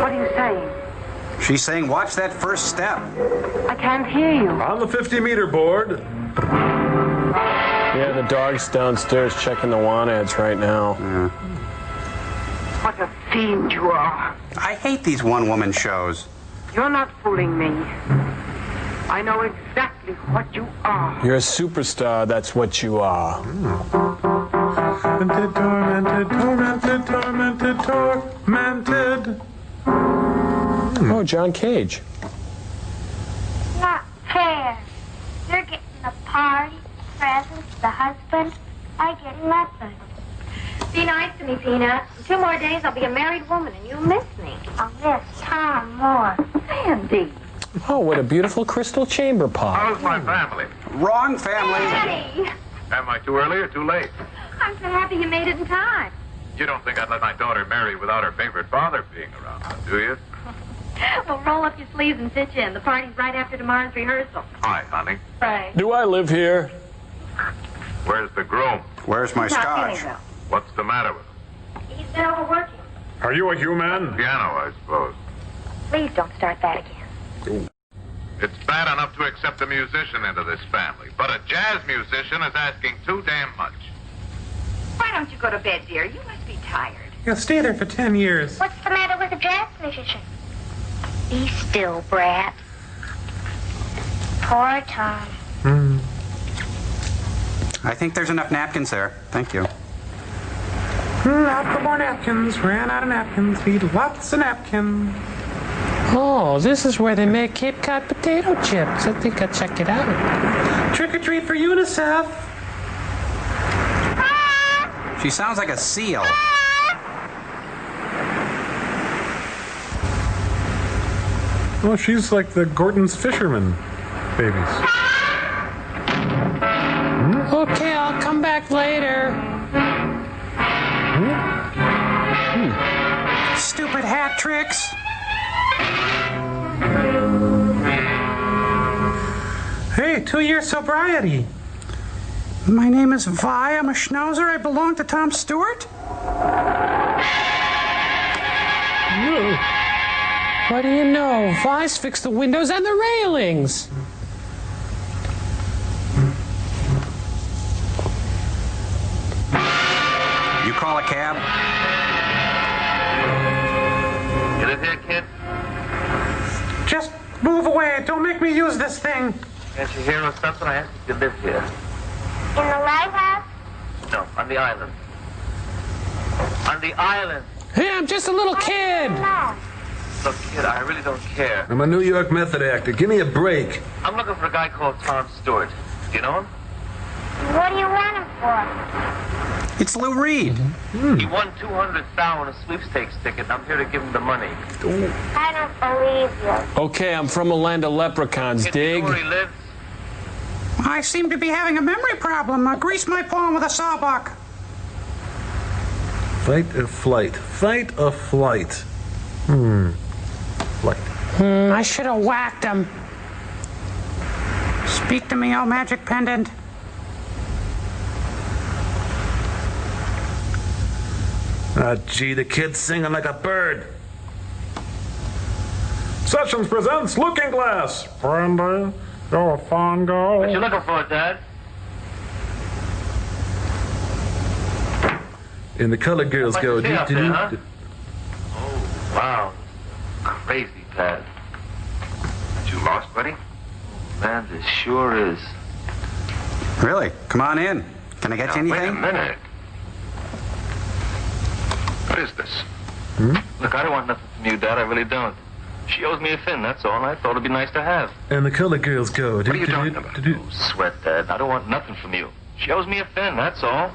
What are you saying? She's saying, watch that first step. I can't hear you. On the 50-meter board. Yeah, the dog's downstairs checking the want ads right now. Yeah. What a fiend you are. I hate these one-woman shows. You're not fooling me. I know exactly what you are. You're a superstar, that's what you are. Tormented, tormented, tormented, tormented. Oh, John Cage. Not fair. You're getting the party, presents, the husband. I get nothing. Be nice to me, Peanut. In 2 more days, I'll be a married woman, and you'll miss me. I'll miss Tom more. Sandy. Oh, what a beautiful crystal chamber pot. How's my family? Wrong family. Daddy! Am I too early or too late? I'm so happy you made it in time. You don't think I'd let my daughter marry without her favorite father being around, do you? Well, roll up your sleeves and pitch in. The party's right after tomorrow's rehearsal. Hi, honey. Right. Do I live here? Where's the groom? Where's my scotch? What's the matter with him? He's been overworking. Are you a human? Piano, I suppose. Please don't start that again. It's bad enough to accept a musician into this family, but a jazz musician is asking too damn much. Why don't you go to bed, dear? You must be tired. You'll stay there for 10 years. What's the matter with a jazz musician? Be still, brat. Poor Tom. I think there's enough napkins there. Thank you. Out for more napkins. Ran out of napkins. Need lots of napkins. Oh, this is where they make Cape Cod potato chips. I think I'll check it out. Trick or treat for UNICEF. She sounds like a seal. Well, she's like the Gordon's fisherman babies. Okay, I'll come back later. Stupid hat tricks. Hey, 2-year sobriety. My name is Vi. I'm a schnauzer. I belong to Tom Stewart. What do you know? Vi's fixed the windows and the railings. You call a cab? You live here, kid? Just move away. Don't make me use this thing. Can't you hear or something? I asked you to live here. In the lighthouse? No, on the island. On the island. Hey, I'm just a little kid. No. Look, kid, I really don't care. I'm a New York method actor. Give me a break. I'm looking for a guy called Tom Stewart. Do you know him? What do you want him for? It's Lou Reed. He won $200,000 on a sweepstakes ticket, and I'm here to give him the money. I don't believe you. Okay, I'm from a land of leprechauns, dig? Where he lives? I seem to be having a memory problem. Grease my palm with a sawbuck. Fight or flight? Fight or flight? Flight. I should have whacked him. Speak to me, oh magic pendant. Ah, gee, the kid's singing like a bird. Sessions presents Looking Glass. Brandy, you're a fine girl. What you looking for, Dad? And the colored girls go. Huh? Oh, wow. crazy, Dad. Aren't you lost, buddy? Man, this sure is. Really? Come on in. Can I get you Wait a anything? minute. What is this? Look, I don't want nothing from you, Dad. I really don't. She owes me a fin, that's all, and I thought it'd be nice to have. And the color girls go. What are you talking about? Oh, sweat, Dad. I don't want nothing from you. She owes me a fin, that's all.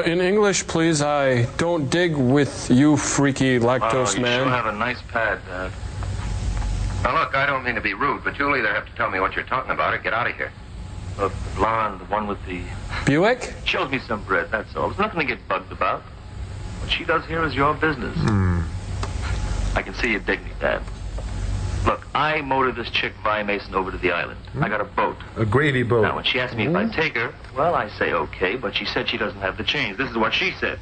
In English, please. I don't dig with you, freaky lactose you man. sure have a nice pad, Dad. Now, look, I don't mean to be rude, but you'll either have to tell me what you're talking about or get out of here. Look, the blonde, the one with the... Buick? She owes me some bread, that's all. There's nothing to get bugged about. What she does here is your business. I can see you dig me, Dad. Look, I motored this chick, Vi Mason, over to the island. I got a boat. A gravy boat. Now, when she asked me if I'd take her, well, I say okay, but she said she doesn't have the change. This is what she said.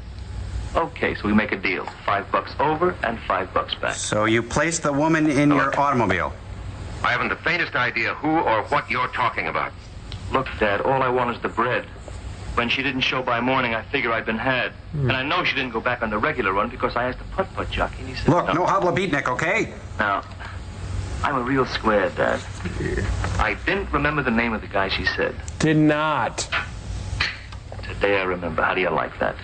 Okay, so we make a deal. $5 over and $5 back. So you placed the woman in your automobile? I haven't the faintest idea who or what you're talking about. Look, Dad, all I want is the bread. When she didn't show by morning, I figure I'd been had. And I know she didn't go back on the regular run because I asked the putt-putt jockey, and he said Look, no habla beatnik, okay? Now, I'm a real square, Dad. I didn't remember the name of the guy she said. Did not. Today I remember. How do you like that?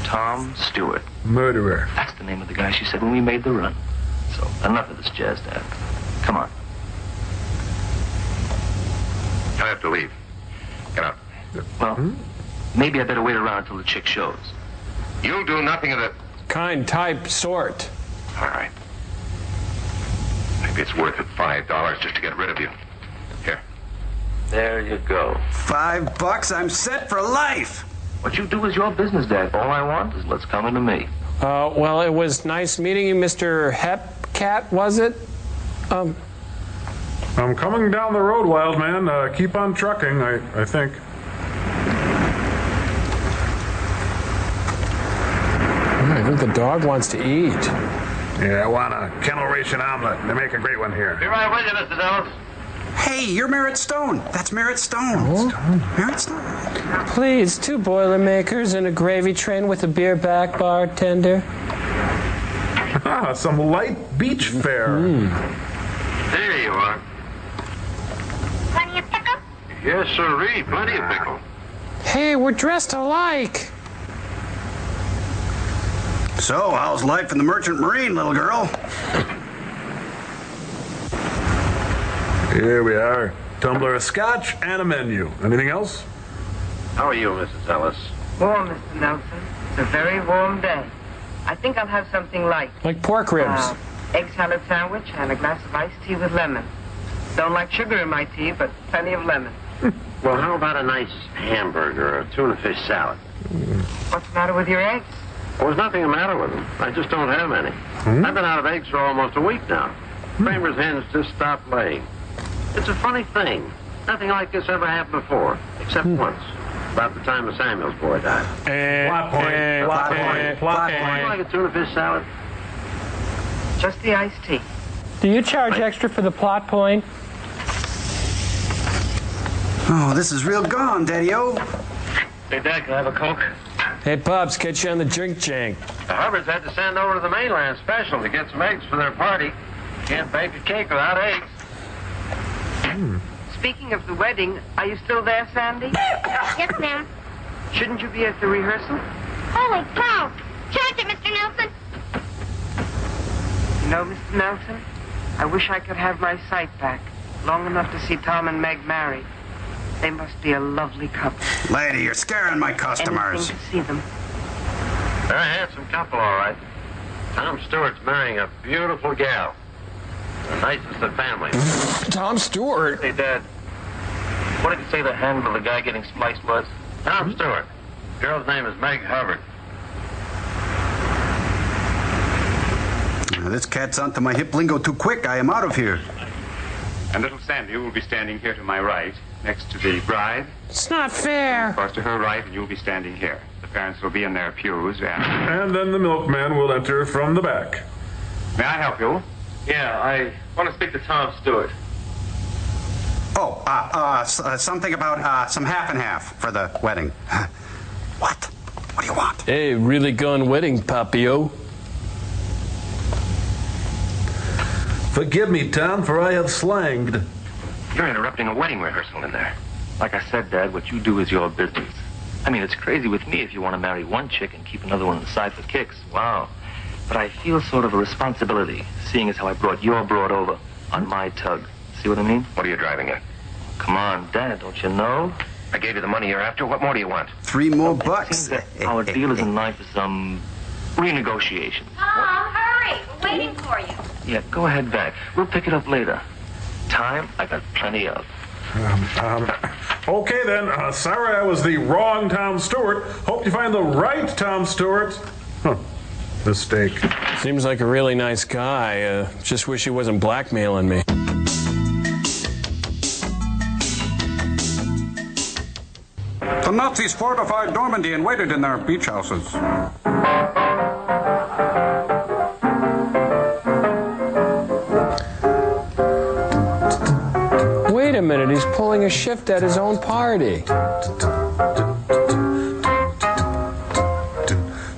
Tom Stewart. Murderer. That's the name of the guy she said when we made the run. So, enough of this jazz, Dad. Come on. I have to leave. Get up. Well, maybe I better wait around until the chick shows. You'll do nothing of the... Kind, type, sort. All right. Maybe it's worth it, $5 just to get rid of you. Here. There you go. $5, I'm set for life. What you do is your business, Dad. All I want is what's coming to me. Well, it was nice meeting you, Mr. Hepcat, was it? I'm coming down the road, wild man. Keep on trucking, I think. I think the dog wants to eat. Yeah, I want a kennel ration omelet. They make a great one here. Be right with you, Mr. Dallas. Hey, you're Merritt Stone. That's Merritt Stone. Merritt Stone. Please, 2 Boilermakers and a gravy train with a beer back, bartender. Some light beach fare. There you are. Plenty of pickle? Yes, sirree. Plenty of pickle. Hey, we're dressed alike. So, how's life in the Merchant Marine, little girl? Here we are. Tumbler of scotch and a menu. Anything else? How are you, Mrs. Ellis? Warm, Mr. Nelson. It's a very warm day. I think I'll have something light. Like pork ribs. Egg salad sandwich and a glass of iced tea with lemon. Don't like sugar in my tea, but plenty of lemon. Well, how about a nice hamburger or a tuna fish salad? What's the matter with your eggs? Well, there's nothing the matter with them. I just don't have any. I've been out of eggs for almost a week now. Kramer's hens just stopped laying. It's a funny thing. Nothing like this ever happened before, except once. About the time the Samuels boy died. Plot point. Plot point. Would you like a tuna fish salad? Just the iced tea. Do you charge extra for the plot point? Oh, this is real gone, Daddy-O. Hey, Dad, can I have a Coke? Hey, Pops, get you on the drink jank. The Hubbards had to send over to the mainland special to get some eggs for their party. Can't bake a cake without eggs. Speaking of the wedding, are you still there, Sandy? Yes, ma'am. Shouldn't you be at the rehearsal? Holy cow! Charge it, Mr. Nelson. You know, Mr. Nelson, I wish I could have my sight back, long enough to see Tom and Meg married. They must be a lovely couple. Lady, you're scaring my customers. Anything to see them. They're a handsome couple, all right. Tom Stewart's marrying a beautiful gal. The nicest of families. Tom Stewart? Hey, Dad, what did you say the handle of the guy getting spliced was? Tom Stewart. Girl's name is Meg Hubbard. This cat's onto my hip lingo too quick. I am out of here. And little Sandy will be standing here to my right, next to the bride. It's not fair. Of course, to her right, and you'll be standing here. The parents will be in their pews, And then the milkman will enter from the back. May I help you? Yeah, I want to speak to Tom Stewart. Oh, something about some half and half for the wedding. What? What do you want? Hey, really gone wedding, Papio. Forgive me, Tom, for I have slanged. You're interrupting a wedding rehearsal in there. Like I said, Dad, what you do is your business. I mean, it's crazy with me if you want to marry one chick and keep another one on the side for kicks. Wow. But I feel sort of a responsibility, seeing as how I brought your broad over on my tug. See what I mean? What are you driving at? Come on, Dad, don't you know? I gave you the money you're after. What more do you want? $3 more. It seems that our deal is in line for some renegotiation. Tom, hurry. We're waiting for you. Yeah, go ahead back. We'll pick it up later. Time, I got plenty of. Okay then, sorry I was the wrong Tom Stewart. Hope you find the right Tom Stewart. Huh. Mistake. Seems like a really nice guy. Just wish he wasn't blackmailing me. The Nazis fortified Normandy and waited in their beach houses. Wait a minute, he's pulling a shift at his own party.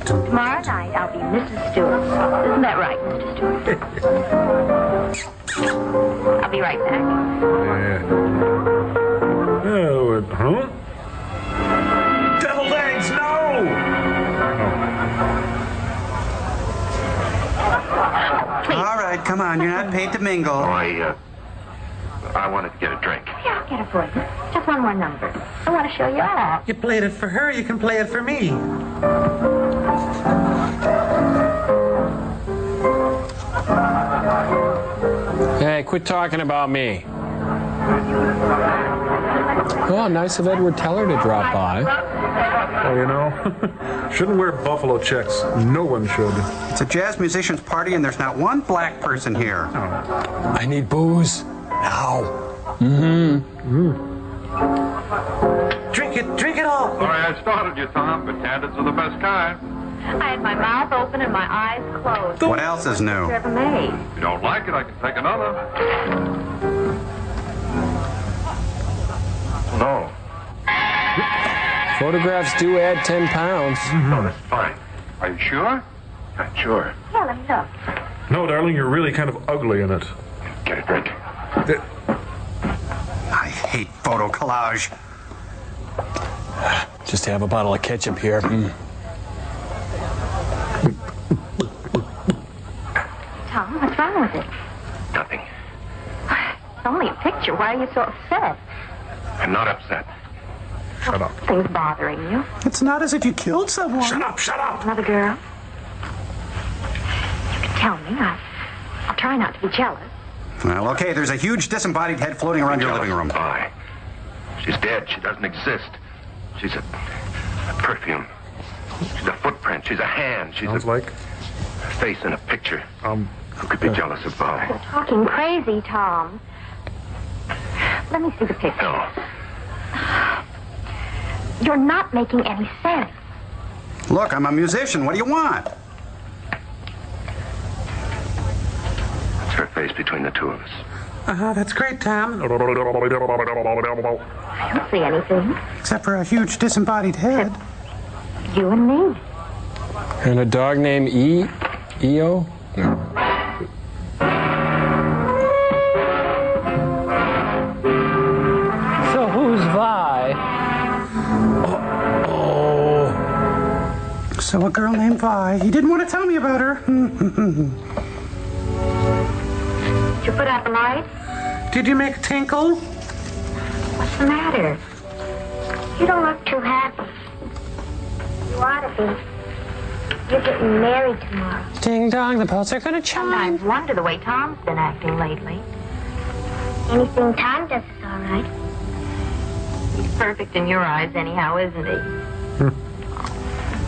Tomorrow night I'll be Mrs. Stewart. Isn't that right, Mr. Stewart? I'll be right back. Oh, huh? Deviled eggs, no! All right, come on. You're not paid to mingle. I wanted to get a drink. Yeah, I'll get it for you. Just one more number. I want to show you out. You played it for her, you can play it for me. Hey, quit talking about me. Oh, nice of Edward Teller to drop by. Well, you know, shouldn't wear buffalo checks. No one should. It's a jazz musician's party and there's not one black person here. I need booze. Now. Drink it all. Sorry I started you, Tom, but candids are the best kind. I had my mouth open and my eyes closed. What else is new? Ever made. If you don't like it, I can take another. No. Photographs do add 10 pounds. No, that's fine. Are you sure? I'm sure. Yeah, let me look. No, darling, you're really kind of ugly in it. Get a drink. I hate photo collage. Just have a bottle of ketchup here. Tom, what's wrong with it? Nothing. It's only a picture. Why are you so upset? I'm not upset. Shut up. Things bothering you. It's not as if you killed someone. Shut up, shut up! Another girl? You can tell me. I'll try not to be jealous. Well, okay, there's a huge disembodied head floating around your living room. Why? She's dead. She doesn't exist. She's a perfume. She's a footprint. She's a hand. She's Sounds a like face in a picture. Who could be jealous of Bob? You're talking crazy, Tom. Let me see the picture. No. You're not making any sense. Look, I'm a musician. What do you want? It's her face between the two of us. That's great, Tom. I don't see anything. Except for a huge disembodied head. You and me. And a dog named E.O.? No. So who's Vi? So a girl named Vi. He didn't want to tell me about her. Did you put out the light? Did you make a tinkle? What's the matter? You don't look too happy. You ought to be. You're getting married tomorrow. Ding dong, the bells are gonna chime. Sometimes wonder the way Tom's been acting lately. Anything Tom does is all right. He's perfect in your eyes anyhow, isn't he?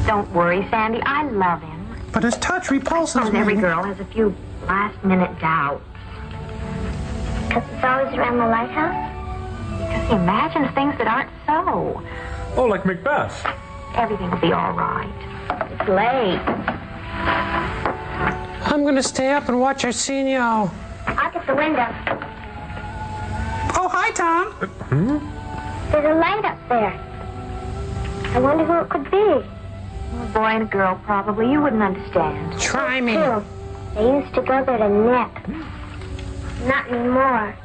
Don't worry, Sandy. I love him. But his touch repulses Suppose me. every girl has a few last-minute doubts. Because it's always around the lighthouse? Because he imagines things that aren't so. Oh, like Macbeth. Everything will be all right. It's late. I'm gonna stay up and watch Arsenio. I'll get the window. Oh, hi, Tom. There's a light up there. I wonder who it could be. A boy and a girl, probably. You wouldn't understand. Try me. Two. They used to go there to nip. Not anymore.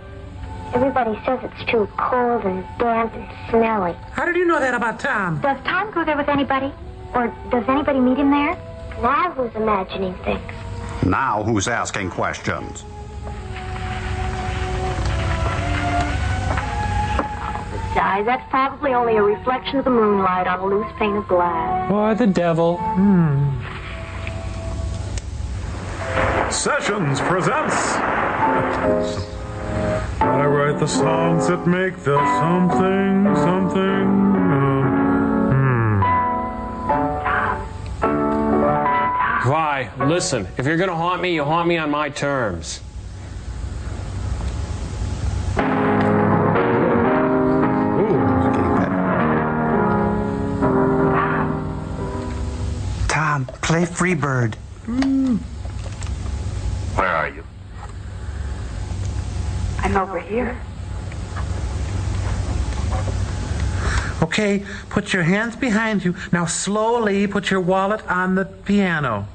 Everybody says it's too cold and damp and smelly. How did you know that about Tom? Does Tom go there with anybody? Or does anybody meet him there? Now who's imagining things? Now who's asking questions? Besides, that's probably only a reflection of the moonlight on a loose pane of glass. Or the devil. Sessions presents. I write the songs that make the something. Why, listen, if you're gonna haunt me, you haunt me on my terms. Tom, play Freebird. Where are you? I'm over here. Okay, put your hands behind you. Now slowly put your wallet on the piano.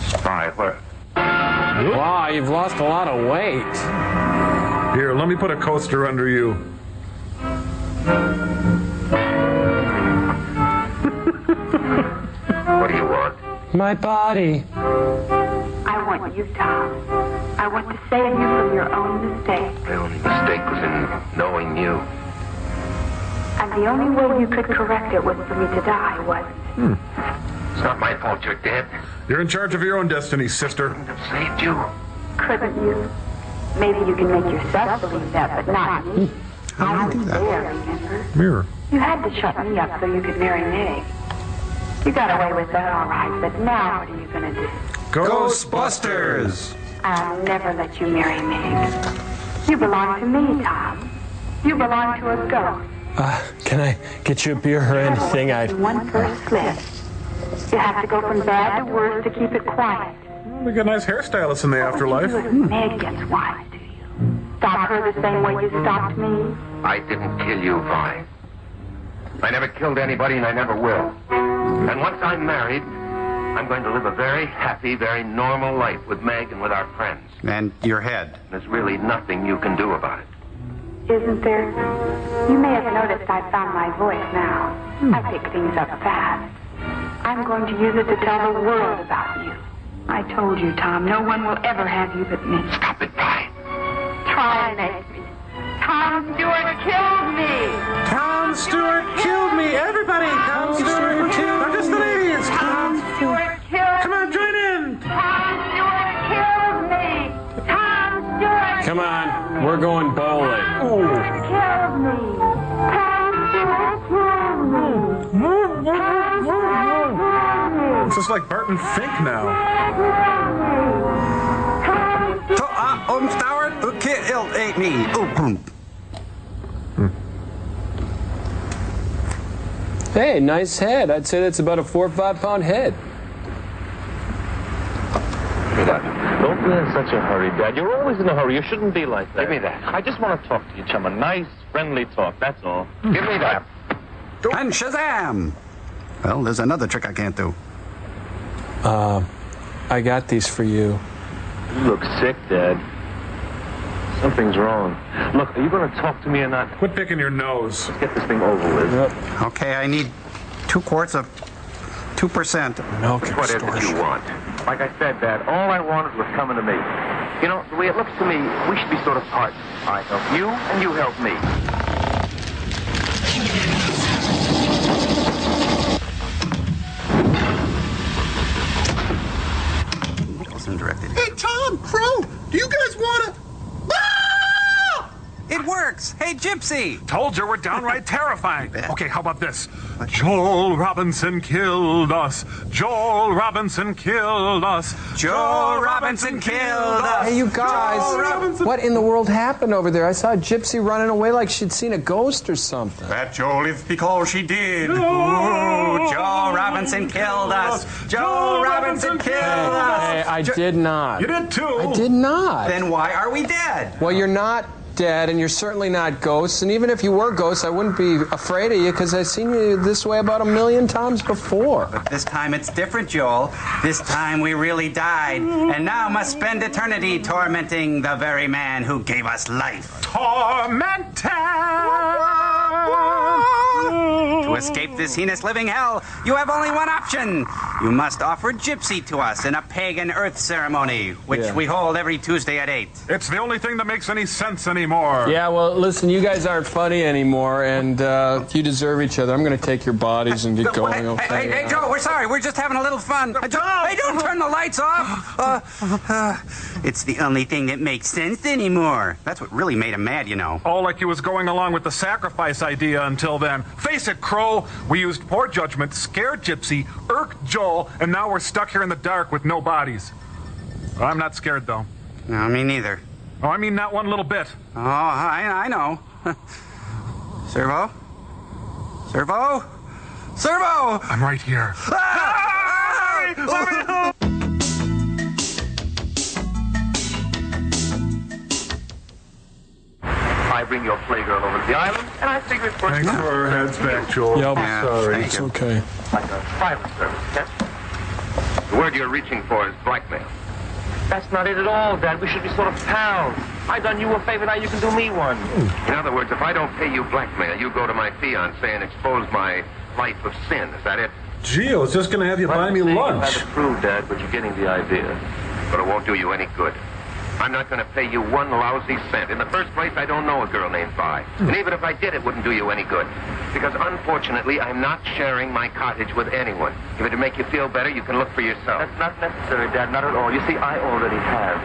Spy, where? Wow, you've lost a lot of weight. Here, let me put a coaster under you. What do you want? My body. I want you, Tom. I want to save you from your own mistake. My only mistake was in knowing you. And the only way you could correct it was for me to die, wasn't it? It's not my fault you're dead. You're in charge of your own destiny, sister. I've saved you. Couldn't you? Maybe you can make yourself believe that, but not me. How do you do that? There, remember? Mirror. You had to shut me up so you could marry Meg. You got away with that all right, but now what are you going to do? Ghostbusters! I'll never let you marry Meg. You belong to me, Tom. You belong to a ghost. Can I get you a beer or anything? One first slip. You have to go from bad to worse to keep it quiet. We got nice hairstylists in the afterlife. You and Meg gets wise, do you? Stop her the same way you stopped me? I didn't kill you, Vi. I never killed anybody, and I never will. And once I'm married, I'm going to live a very happy, very normal life with Meg and with our friends. And your head. There's really nothing you can do about it. Isn't there? You may have noticed I found my voice now. I pick things up fast. I'm going to use it to tell the world about you. I told you, Tom, no one will ever have you but me. Stop it, Vi. Try and make me. Tom Stewart killed me. Tom Stewart killed me. Everybody, Tom Stewart killed me. Not just the ladies. Tom Stewart killed me. Come on, join in. Tom Stewart killed me. Tom Stewart. Come on, we're going bowling. Killed me. Tom Stewart killed me. It's just like Barton Fink now. Stewart, who killed me. Hey, nice head. I'd say that's about a 4 or 5 pound head. Give me that. Don't be in such a hurry, Dad. You're always in a hurry. You shouldn't be like that. Give me that. I just want to talk to you, chum. A nice, friendly talk, that's all. Give me that. And Shazam! Well, there's another trick I can't do. I got these for you. You look sick, Dad. Something's wrong. Look, are you going to talk to me or not? Quit picking your nose. Let's get this thing over with. Okay, I need 2 quarts of 2% milk. What is it you want? Like I said, Dad, all I wanted was coming to me. You know, the way it looks to me, we should be sort of partners. I help you, and you help me. Hey, Tom, Crow, do you guys want to... Ah! It works. Hey, Gypsy. Told you we're downright terrifying. Okay, how about this? Joel Robinson killed us. Joel Robinson killed us. Joel Robinson killed us. Hey, you guys. What in the world happened over there? I saw Gypsy running away like she'd seen a ghost or something. That Joel is because she did. Ooh, Joel Robinson killed us. Joel Robinson killed us. Hey, I did not. You did too. I did not. Then why are we dead? Well, you're not dead, and you're certainly not ghosts. And even if you were ghosts, I wouldn't be afraid of you because I've seen you this way about 1,000,000 times before. But this time it's different, Joel. This time we really died, and now must spend eternity tormenting the very man who gave us life. Tormented! To escape this heinous living hell, you have only one option. You must offer gypsy to us in a pagan earth ceremony, which we hold every Tuesday at 8. It's the only thing that makes any sense anymore. Yeah, well, listen, you guys aren't funny anymore, and you deserve each other. I'm going to take your bodies and get going, okay? Hey, Joe, we're sorry. We're just having a little fun. Hey, don't turn the lights off. It's the only thing that makes sense anymore. That's what really made him mad, you know. All like he was going along with the sacrifice idea until then. Face it, Crow. We used poor judgment, scared Gypsy, irked Joel, and now we're stuck here in the dark with no bodies. I'm not scared, though. No, me neither. Oh, I mean not one little bit. Oh, I know. Servo? Servo? Servo! I'm right here. Ah! Let me help! I bring your playgirl over to the island, and I figure it's worth Thanks for our heads back, Joel. Yep. I'm sorry. It's okay. like a private service, catch? The word you're reaching for is blackmail. That's not it at all, Dad. We should be sort of pals. I done you a favor, now you can do me one. In other words, if I don't pay you blackmail, you go to my fiancé and expose my life of sin. Is that it? Gee, I was just going to have you buy me lunch. I approve, Dad, but you're getting the idea. But it won't do you any good. I'm not going to pay you one lousy cent. In the first place, I don't know a girl named Vi. And even if I did, it wouldn't do you any good. Because unfortunately, I'm not sharing my cottage with anyone. If it'd make you feel better, you can look for yourself. That's not necessary, Dad, not at all. You see, I already have.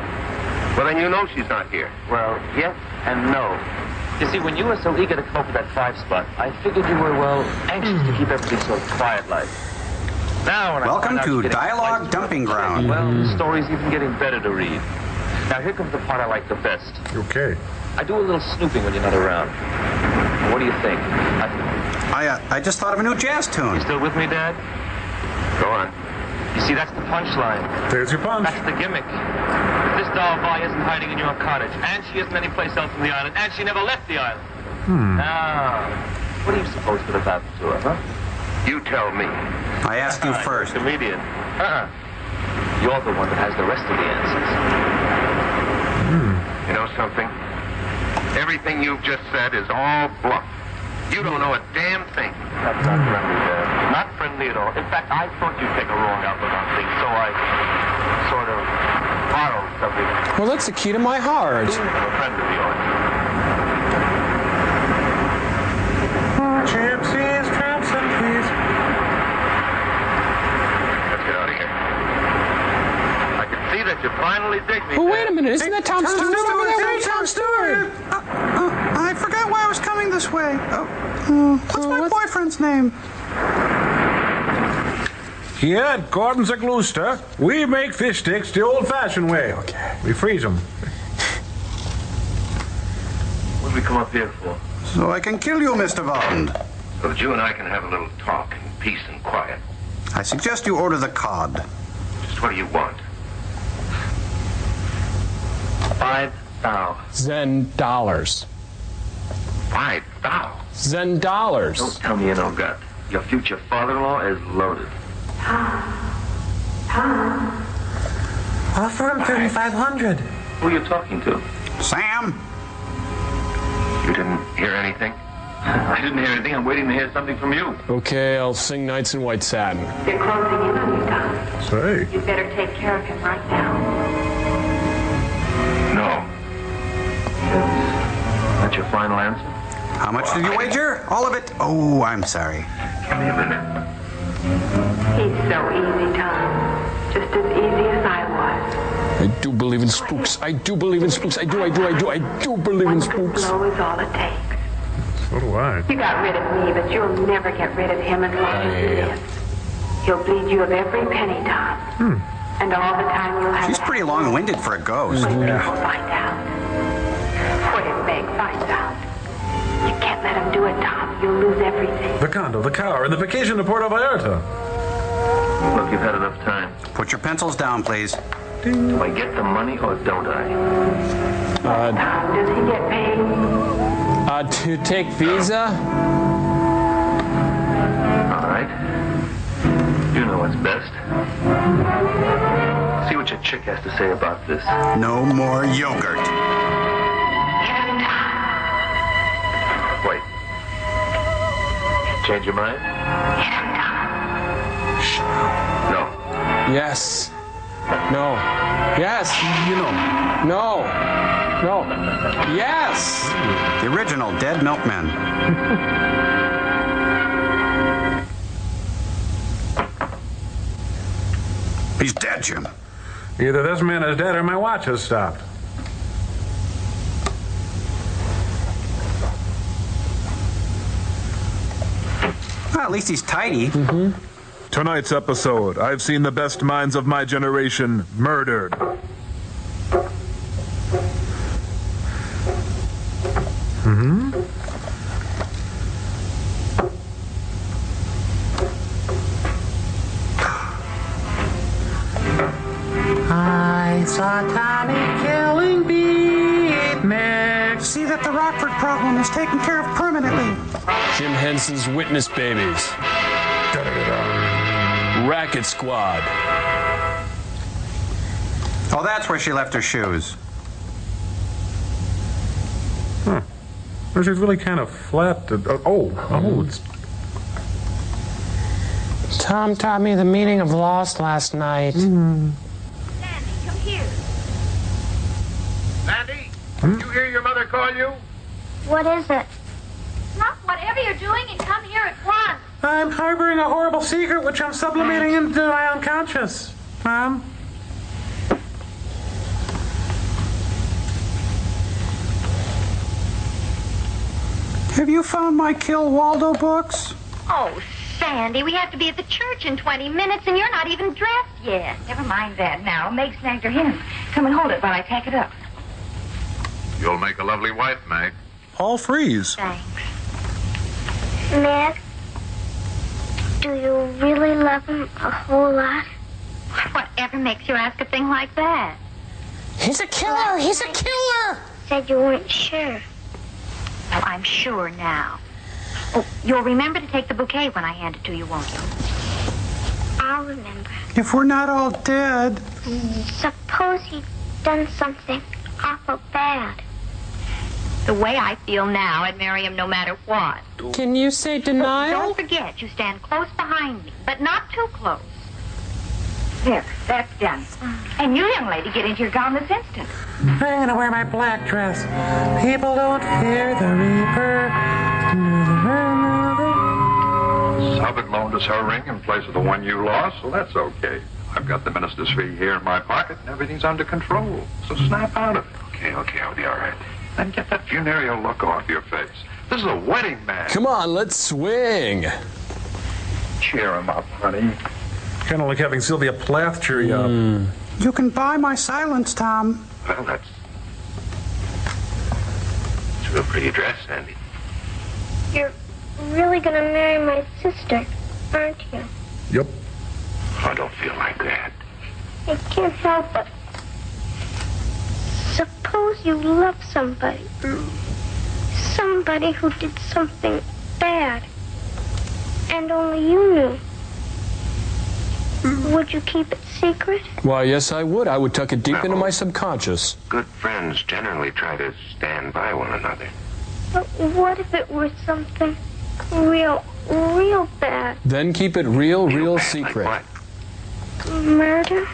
Well, then you know she's not here. Well, yes and no. You see, when you were so eager to come up with that 5 spot, I figured you were, well, anxious to keep everything so quiet like. Now, when Welcome to Dialogue Dumping Ground. Well, the story's even getting better to read. Now, here comes the part I like the best. Okay. I do a little snooping when you're not around. What do you think? I just thought of a new jazz tune. You still with me, Dad? Go on. You see, that's the punchline. There's your punch. That's the gimmick. This doll Vi isn't hiding in your cottage, and she isn't anyplace else on the island, and she never left the island. Now, what do you suppose could have happened to her, huh? You tell me. I asked you first. Comedian. You're the one that has the rest of the answers. You know something? Everything you've just said is all bluff. You don't know a damn thing. That's not friendly, Dad. Not friendly at all. In fact, I thought you'd take a wrong outlook on things, so I sort of borrowed something. Well, that's the key to my heart. I'm a friend of yours. Gypsies, tramps, and thieves. Let's get out of here. I can see that you finally dig me. Oh, wait a minute. Isn't that Tom Stewart over there? Hey, Tom Stewart! I forgot why I was coming this way. What's my boyfriend's name? Here at Gordon's at Gloucester, we make fish sticks the old-fashioned way. Okay. We freeze them. What did we come up here for? So I can kill you, Mr. Bond. So that you and I can have a little talk in peace and quiet. I suggest you order the cod. Just what do you want? 5 thou. Zen dollars. 5 thou? Zen dollars. Don't tell me you know gut. Your future father-in-law is loaded. Offer him 3,500. Who are you talking to? Sam? You didn't hear anything? I didn't hear anything. I'm waiting to hear something from you. Okay, I'll sing Nights in White Satin. They're closing in on you, Tom. Say. You'd better take care of him right now. No. That's your final answer? How much did you wager? All of it? Oh, I'm sorry. Give me a minute. He's so easy, Tom. Just as easy as I was. I do believe in spooks. I do believe in spooks. I do believe in spooks. One good blow is all it takes. So do I. You got rid of me, but you'll never get rid of him as long as you live. He'll bleed you of every penny, Tom. And all the time you'll have... She's pretty long-winded for a ghost. When people find out. When Meg finds out. You can't let him do it, Tom. You'll lose everything. The condo, the car, and the vacation to Puerto Vallarta. Look, you've had enough time. Put your pencils down, please. Do I get the money or don't I? Does he get paid? To take Visa? All right. You know what's best. See what your chick has to say about this. No more yogurt. Wait. Change your mind? No. Yes. No. Yes. You know. No. No. Yes. The original Dead Milkmen. He's dead, Jim. Either this man is dead or my watch has stopped. Well, at least he's tidy. Tonight's episode, I've seen the best minds of my generation murdered. I saw Tommy killing beatniks. See that the Rockford problem is taken care of permanently. Jim Henson's Witness Babies. Racket Squad. Oh, that's where she left her shoes. Huh. Well, she's really kind of flat. It's... Tom taught me the meaning of lost last night. Sandy, come here. Sandy, did you hear your mother call you? What is it? Drop whatever you're doing and come here at once. I'm harboring a horrible secret which I'm sublimating into my unconscious. Mom? Have you found my Kill Waldo books? Oh, Sandy, we have to be at the church in 20 minutes and you're not even dressed yet. Never mind that now. Meg snagged her hymn. Come and hold it while I tack it up. You'll make a lovely wife, Meg. Paul Frees. Thanks. Meg, do you really love him a whole lot? Whatever makes you ask a thing like that? He's a killer! He's a killer! Said you weren't sure. Well, I'm sure now. Oh, you'll remember to take the bouquet when I hand it to you, won't you? I'll remember. If we're not all dead. Suppose he'd done something awful bad. The way I feel now, I'd marry him no matter what. Can you say denial? Don't forget, you stand close behind me, but not too close. There, that's done. And you, young lady, get into your gown this instant. I'm gonna wear my black dress. People don't fear the Reaper. Southard loaned us her ring in place of the one you lost, so that's okay. I've got the minister's fee here in my pocket, and everything's under control. So snap out of it. Okay, I'll be all right. Then get that funereal look off your face. This is a wedding, man. Come on, let's swing. Cheer him up, honey. Kind of like having Sylvia Plath cheer you up. You can buy my silence, Tom. Well, it's a real pretty dress, Sandy. You're really gonna marry my sister, aren't you? Yep. I don't feel like that. I can't help it. Suppose you love somebody. Somebody who did something bad. And only you knew. Would you keep it secret? Why, yes, I would. I would tuck it deep into my subconscious. Good friends generally try to stand by one another. But what if it were something real bad? Then keep it real secret. Like what? Murder?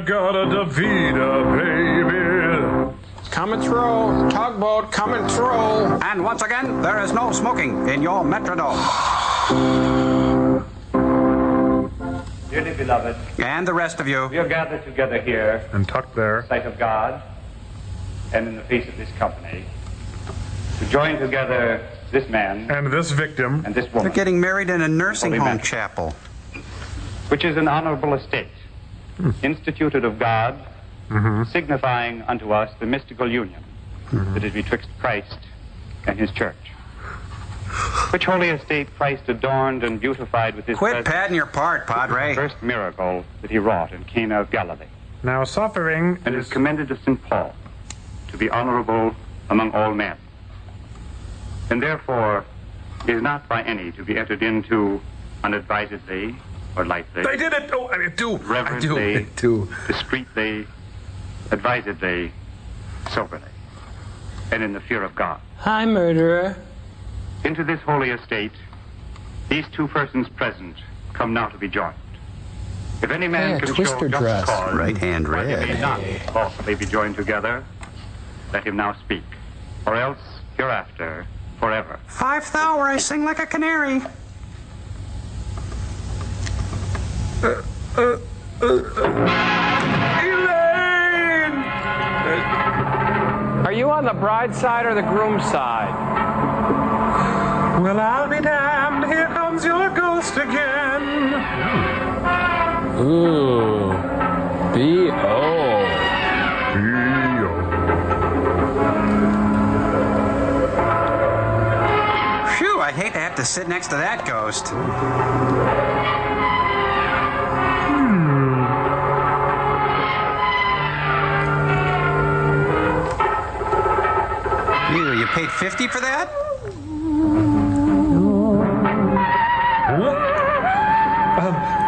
Inagata-da-vida, baby. Coming through. Tugboat coming through. And once again, there is no smoking in your Metrodome. Dearly beloved, And the rest of you. we are gathered together here And tucked there. in the sight of God and in the face of this company to join together this man And this victim. and this They're woman, getting married in a nursing Holy home match. chapel. which is an honorable estate, instituted of God, signifying unto us the mystical union that is betwixt Christ and his church. Which holy estate Christ adorned and beautified with his Quit presence. padding your part, Padre. The first miracle that he wrought in Cana of Galilee. Now suffering And is commended to St. Paul to be honorable among all men. And therefore is not by any to be entered into unadvisedly or lightly. I did it! Oh, I do. Reverently, I do. discreetly, advisedly, soberly, and in the fear of God. Hi, murderer. Into this holy estate, these two persons present come now to be joined. If any man Yeah, can show twister just dress. cause Right hand why they red. may not lawfully be joined together, let him now speak, or else hereafter, forever. 5 thou where I sing like a canary. Elaine! Are you on the bride's side or the groom's side? Well, I'll be damned. Here comes your ghost again. Ooh. B.O. Phew, I'd hate to have to sit next to that ghost. You paid $50 for that?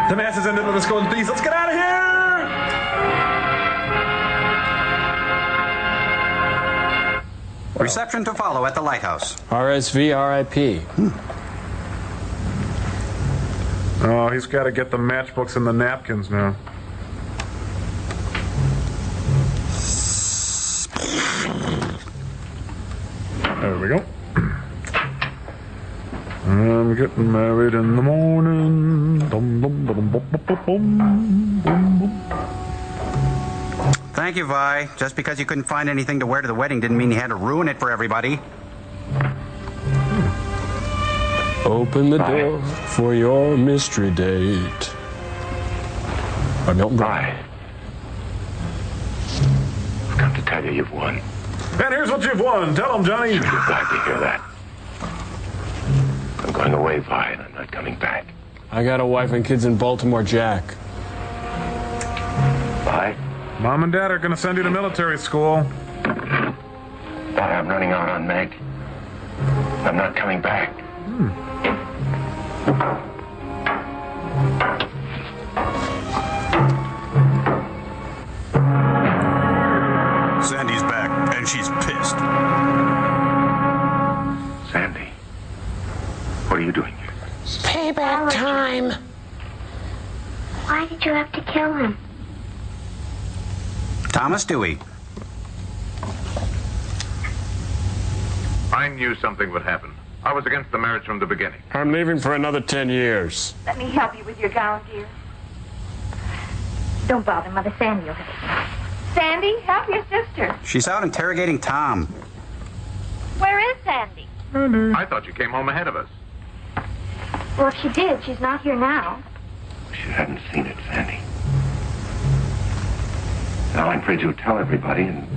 The mass is ended. Let us go in peace. Let's get out of here! Reception to follow at the lighthouse. RSV RIP. Oh, he's got to get the matchbooks and the napkins now. There we go. I'm getting married in the morning. Dum, dum, dum, bum, bum, bum, bum, bum. Thank you, Vi. Just because you couldn't find anything to wear to the wedding didn't mean you had to ruin it for everybody. Open the door for your mystery date. By Milton Bryant. I've come to tell you you've won. And here's what you've won. Tell him, Johnny. You're glad to hear that. I'm going away, Vi, and I'm not coming back. I got a wife and kids in Baltimore, Jack. Vi? Mom and Dad are going to send you to military school. Vi, I'm running out on Meg. I'm not coming back. Sandy's back, and she's pissed. Sandy, what are you doing here? Payback time. Why did you have to kill him? Thomas Dewey. I knew something would happen. I was against the marriage from the beginning. I'm leaving for another 10 years. Let me help you with your gown, dear. Don't bother, Mother. Sandy will help. Sandy, help your sister. She's out interrogating Tom. Where is Sandy? I thought you came home ahead of us. Well, if she did, she's not here now. She hadn't seen it, Sandy. Now I'm afraid you'll tell everybody, and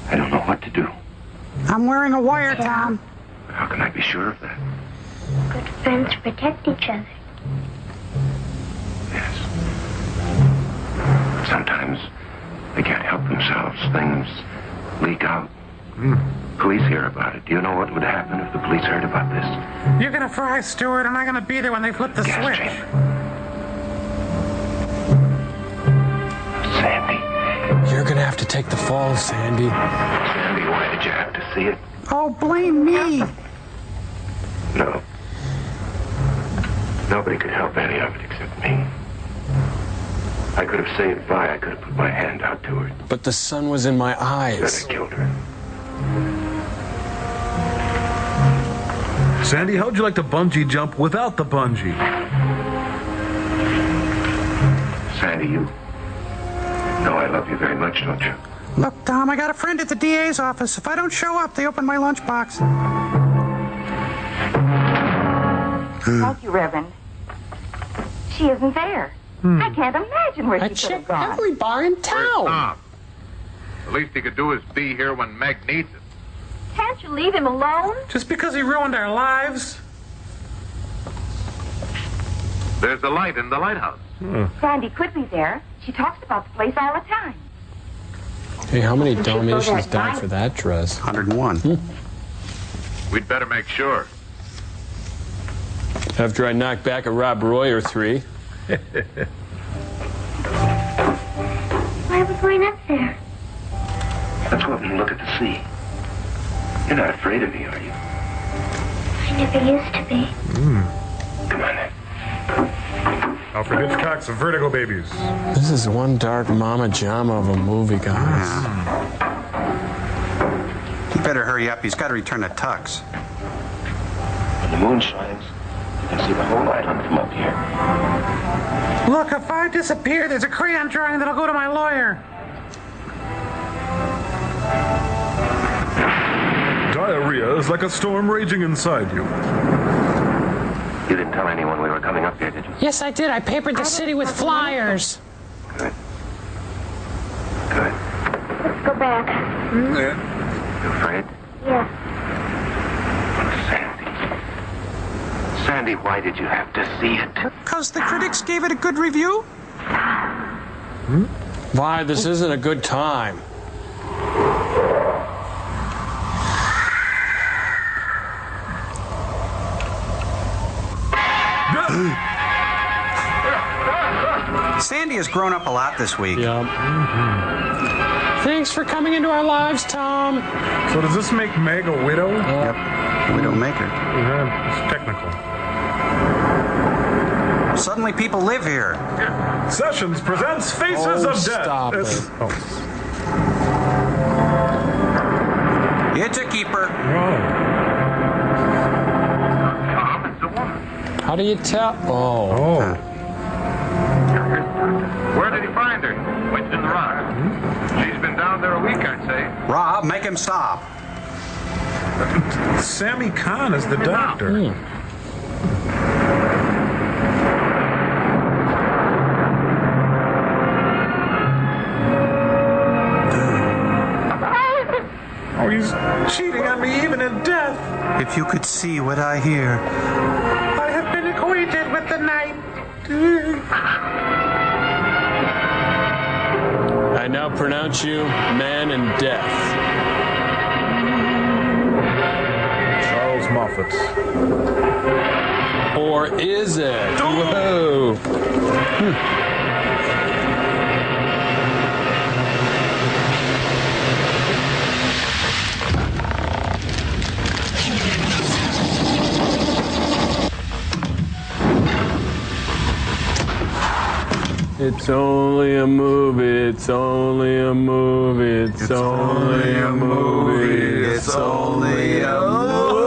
I don't know what to do. I'm wearing a wire, Tom. How can I be sure of that? Good friends protect each other. Yes. But sometimes they can't help themselves. Things leak out. Police hear about it. Do you know what would happen if the police heard about this? You're gonna fry, Stuart, and I'm gonna be there when they flip the switch. Sandy. You're gonna have to take the fall, Sandy. Sandy, why did you have to see it? Oh, blame me. No. Nobody could help any of it except me. I could have saved Vi. I could have put my hand out to her. But the sun was in my eyes. Could have killed her. Sandy, how'd you like to bungee jump without the bungee? Sandy, you know I love you very much, don't you? Look, Tom, I got a friend at the DA's office. If I don't show up, they open my lunchbox. Thank you, Reverend. She isn't there. I can't imagine where she could have gone. Every bar in town. Tom? The least he could do is be here when Meg needs it. Can't you leave him alone? Just because he ruined our lives? There's the light in the lighthouse. Sandy could be there. She talks about the place all the time. Hey, how many Dalmatians died for that dress? 101. We'd better make sure. After I knocked back a Rob Roy or 3. Why are we going up there? Let's go up and look at the sea. You're not afraid of me, are you? I never used to be. Come on then. Alfred Hitchcock's Vertigo Babies. This is one dark mama jama of a movie, guys. You better hurry up. He's got to return to Tux. When the moon shines, you can see the whole island from up here. Look, if I disappear, there's a crayon drawing that'll go to my lawyer. Diarrhea is like a storm raging inside you. You didn't tell anyone we were coming up here, did you? Yes, I did. I papered the city with flyers. Good. Good. Let's go back. You afraid? Yeah. Sandy, why did you have to see it? Because the critics gave it a good review? Why, this isn't a good time. Sandy has grown up a lot this week. Yeah. Thanks for coming into our lives, Tom. So does this make Meg a widow? Yep. Widowmaker. Yeah, it's technical. Suddenly people live here. Sessions presents Faces of Death. Stop it. It's a keeper. Tom, it's a woman. How do you tell? Oh. Where did he find her? Went in the rock. She's been down there a week, I'd say. Rob, make him stop. Sammy Kahn is the doctor. Oh, he's cheating on me even in death. If you could see what I hear. I have been acquainted with the night. I now pronounce you man in death. Charles Moffat. Or is it? Whoa. It's only a movie, it's only a movie, it's only a movie, it's only a movie.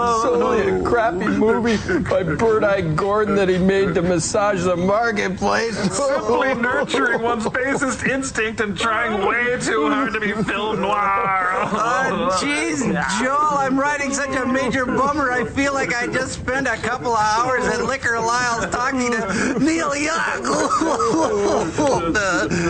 It's only a crappy movie by Bird-Eye Gordon that he made to massage the marketplace. Simply nurturing one's basest instinct and trying way too hard to be film noir. Jeez, Joel, I'm writing such a major bummer. I feel like I just spent a couple of hours at Liquor Lyle's talking to Neil Young.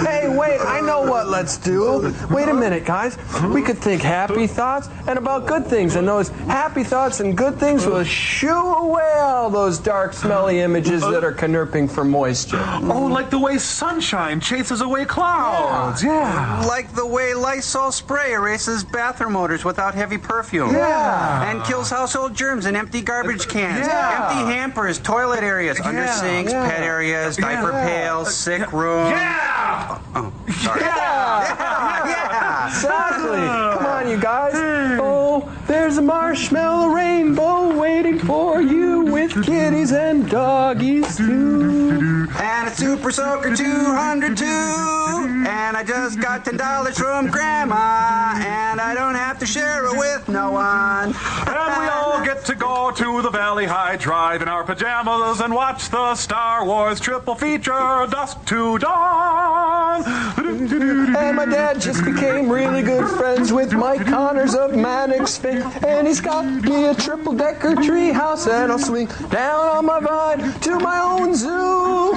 Hey, wait, I know what let's do. Wait a minute, guys. We could think happy thoughts and about good things, and those happy thoughts and good things will shoo away all those dark, smelly images that are canurping for moisture. Oh, like the way sunshine chases away clouds. Yeah. Like the way Lysol spray erases bathroom odors without heavy perfume. Yeah. And kills household germs in empty garbage cans. Yeah. Empty hampers, toilet areas, under sinks, pet areas, diaper pails, sick rooms. Yeah! Oh, sorry. Yeah! Exactly. Come on, you guys. Oh, there's a marshmallow rainbow waiting for you with kitties and doggies too. And a Super Soaker 202. And I just got $10 from Grandma. And I don't have to share it with no one. And we all get to go to the Valley High Drive in our pajamas and watch the Star Wars triple feature, Dusk to Dawn. And my dad just became really good friends with Mike Connors of Mannix fame. And he's got me a triple-decker treehouse, and I'll swing down on my vine to my own zoo.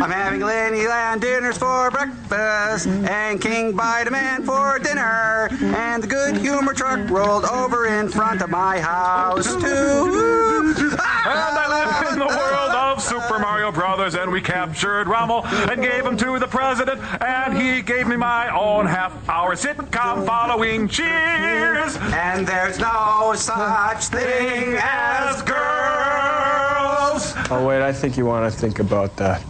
I'm having Laneyland dinners for breakfast and King by demand for dinner. And the good humor truck rolled over in front of my house, too. And I lived in the world of Super Mario Brothers, and we captured Rommel and gave him to the president, and he gave me my own half-hour sitcom following Cheers. And there's no such thing as girls. Oh, wait, I think you want to think about that.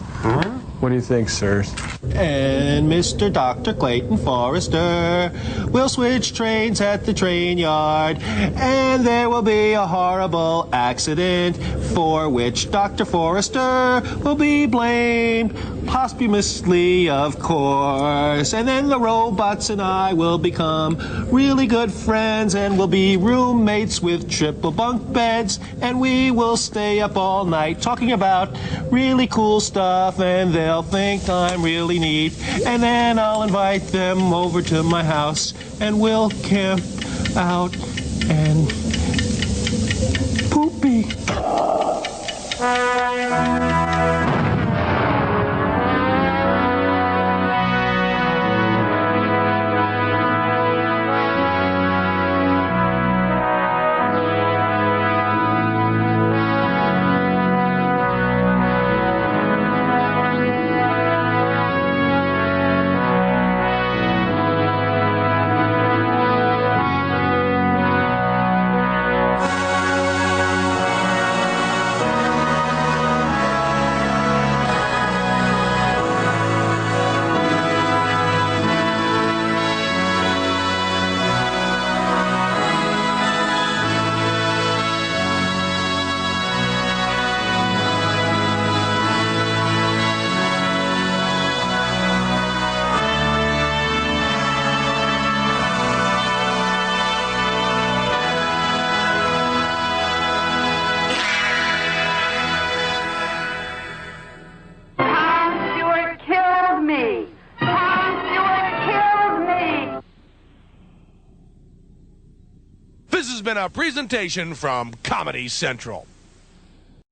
What do you think, sirs? And Mr. Dr. Clayton Forrester will switch trains at the train yard, and there will be a horrible accident for which Dr. Forrester will be blamed, posthumously, of course. And then the robots and I will become really good friends, and we'll be roommates with triple bunk beds, and we will stay up all night talking about really cool stuff, and they'll think I'm really neat. And then I'll invite them over to my house, and we'll camp out and poopy. This has been a presentation from Comedy Central.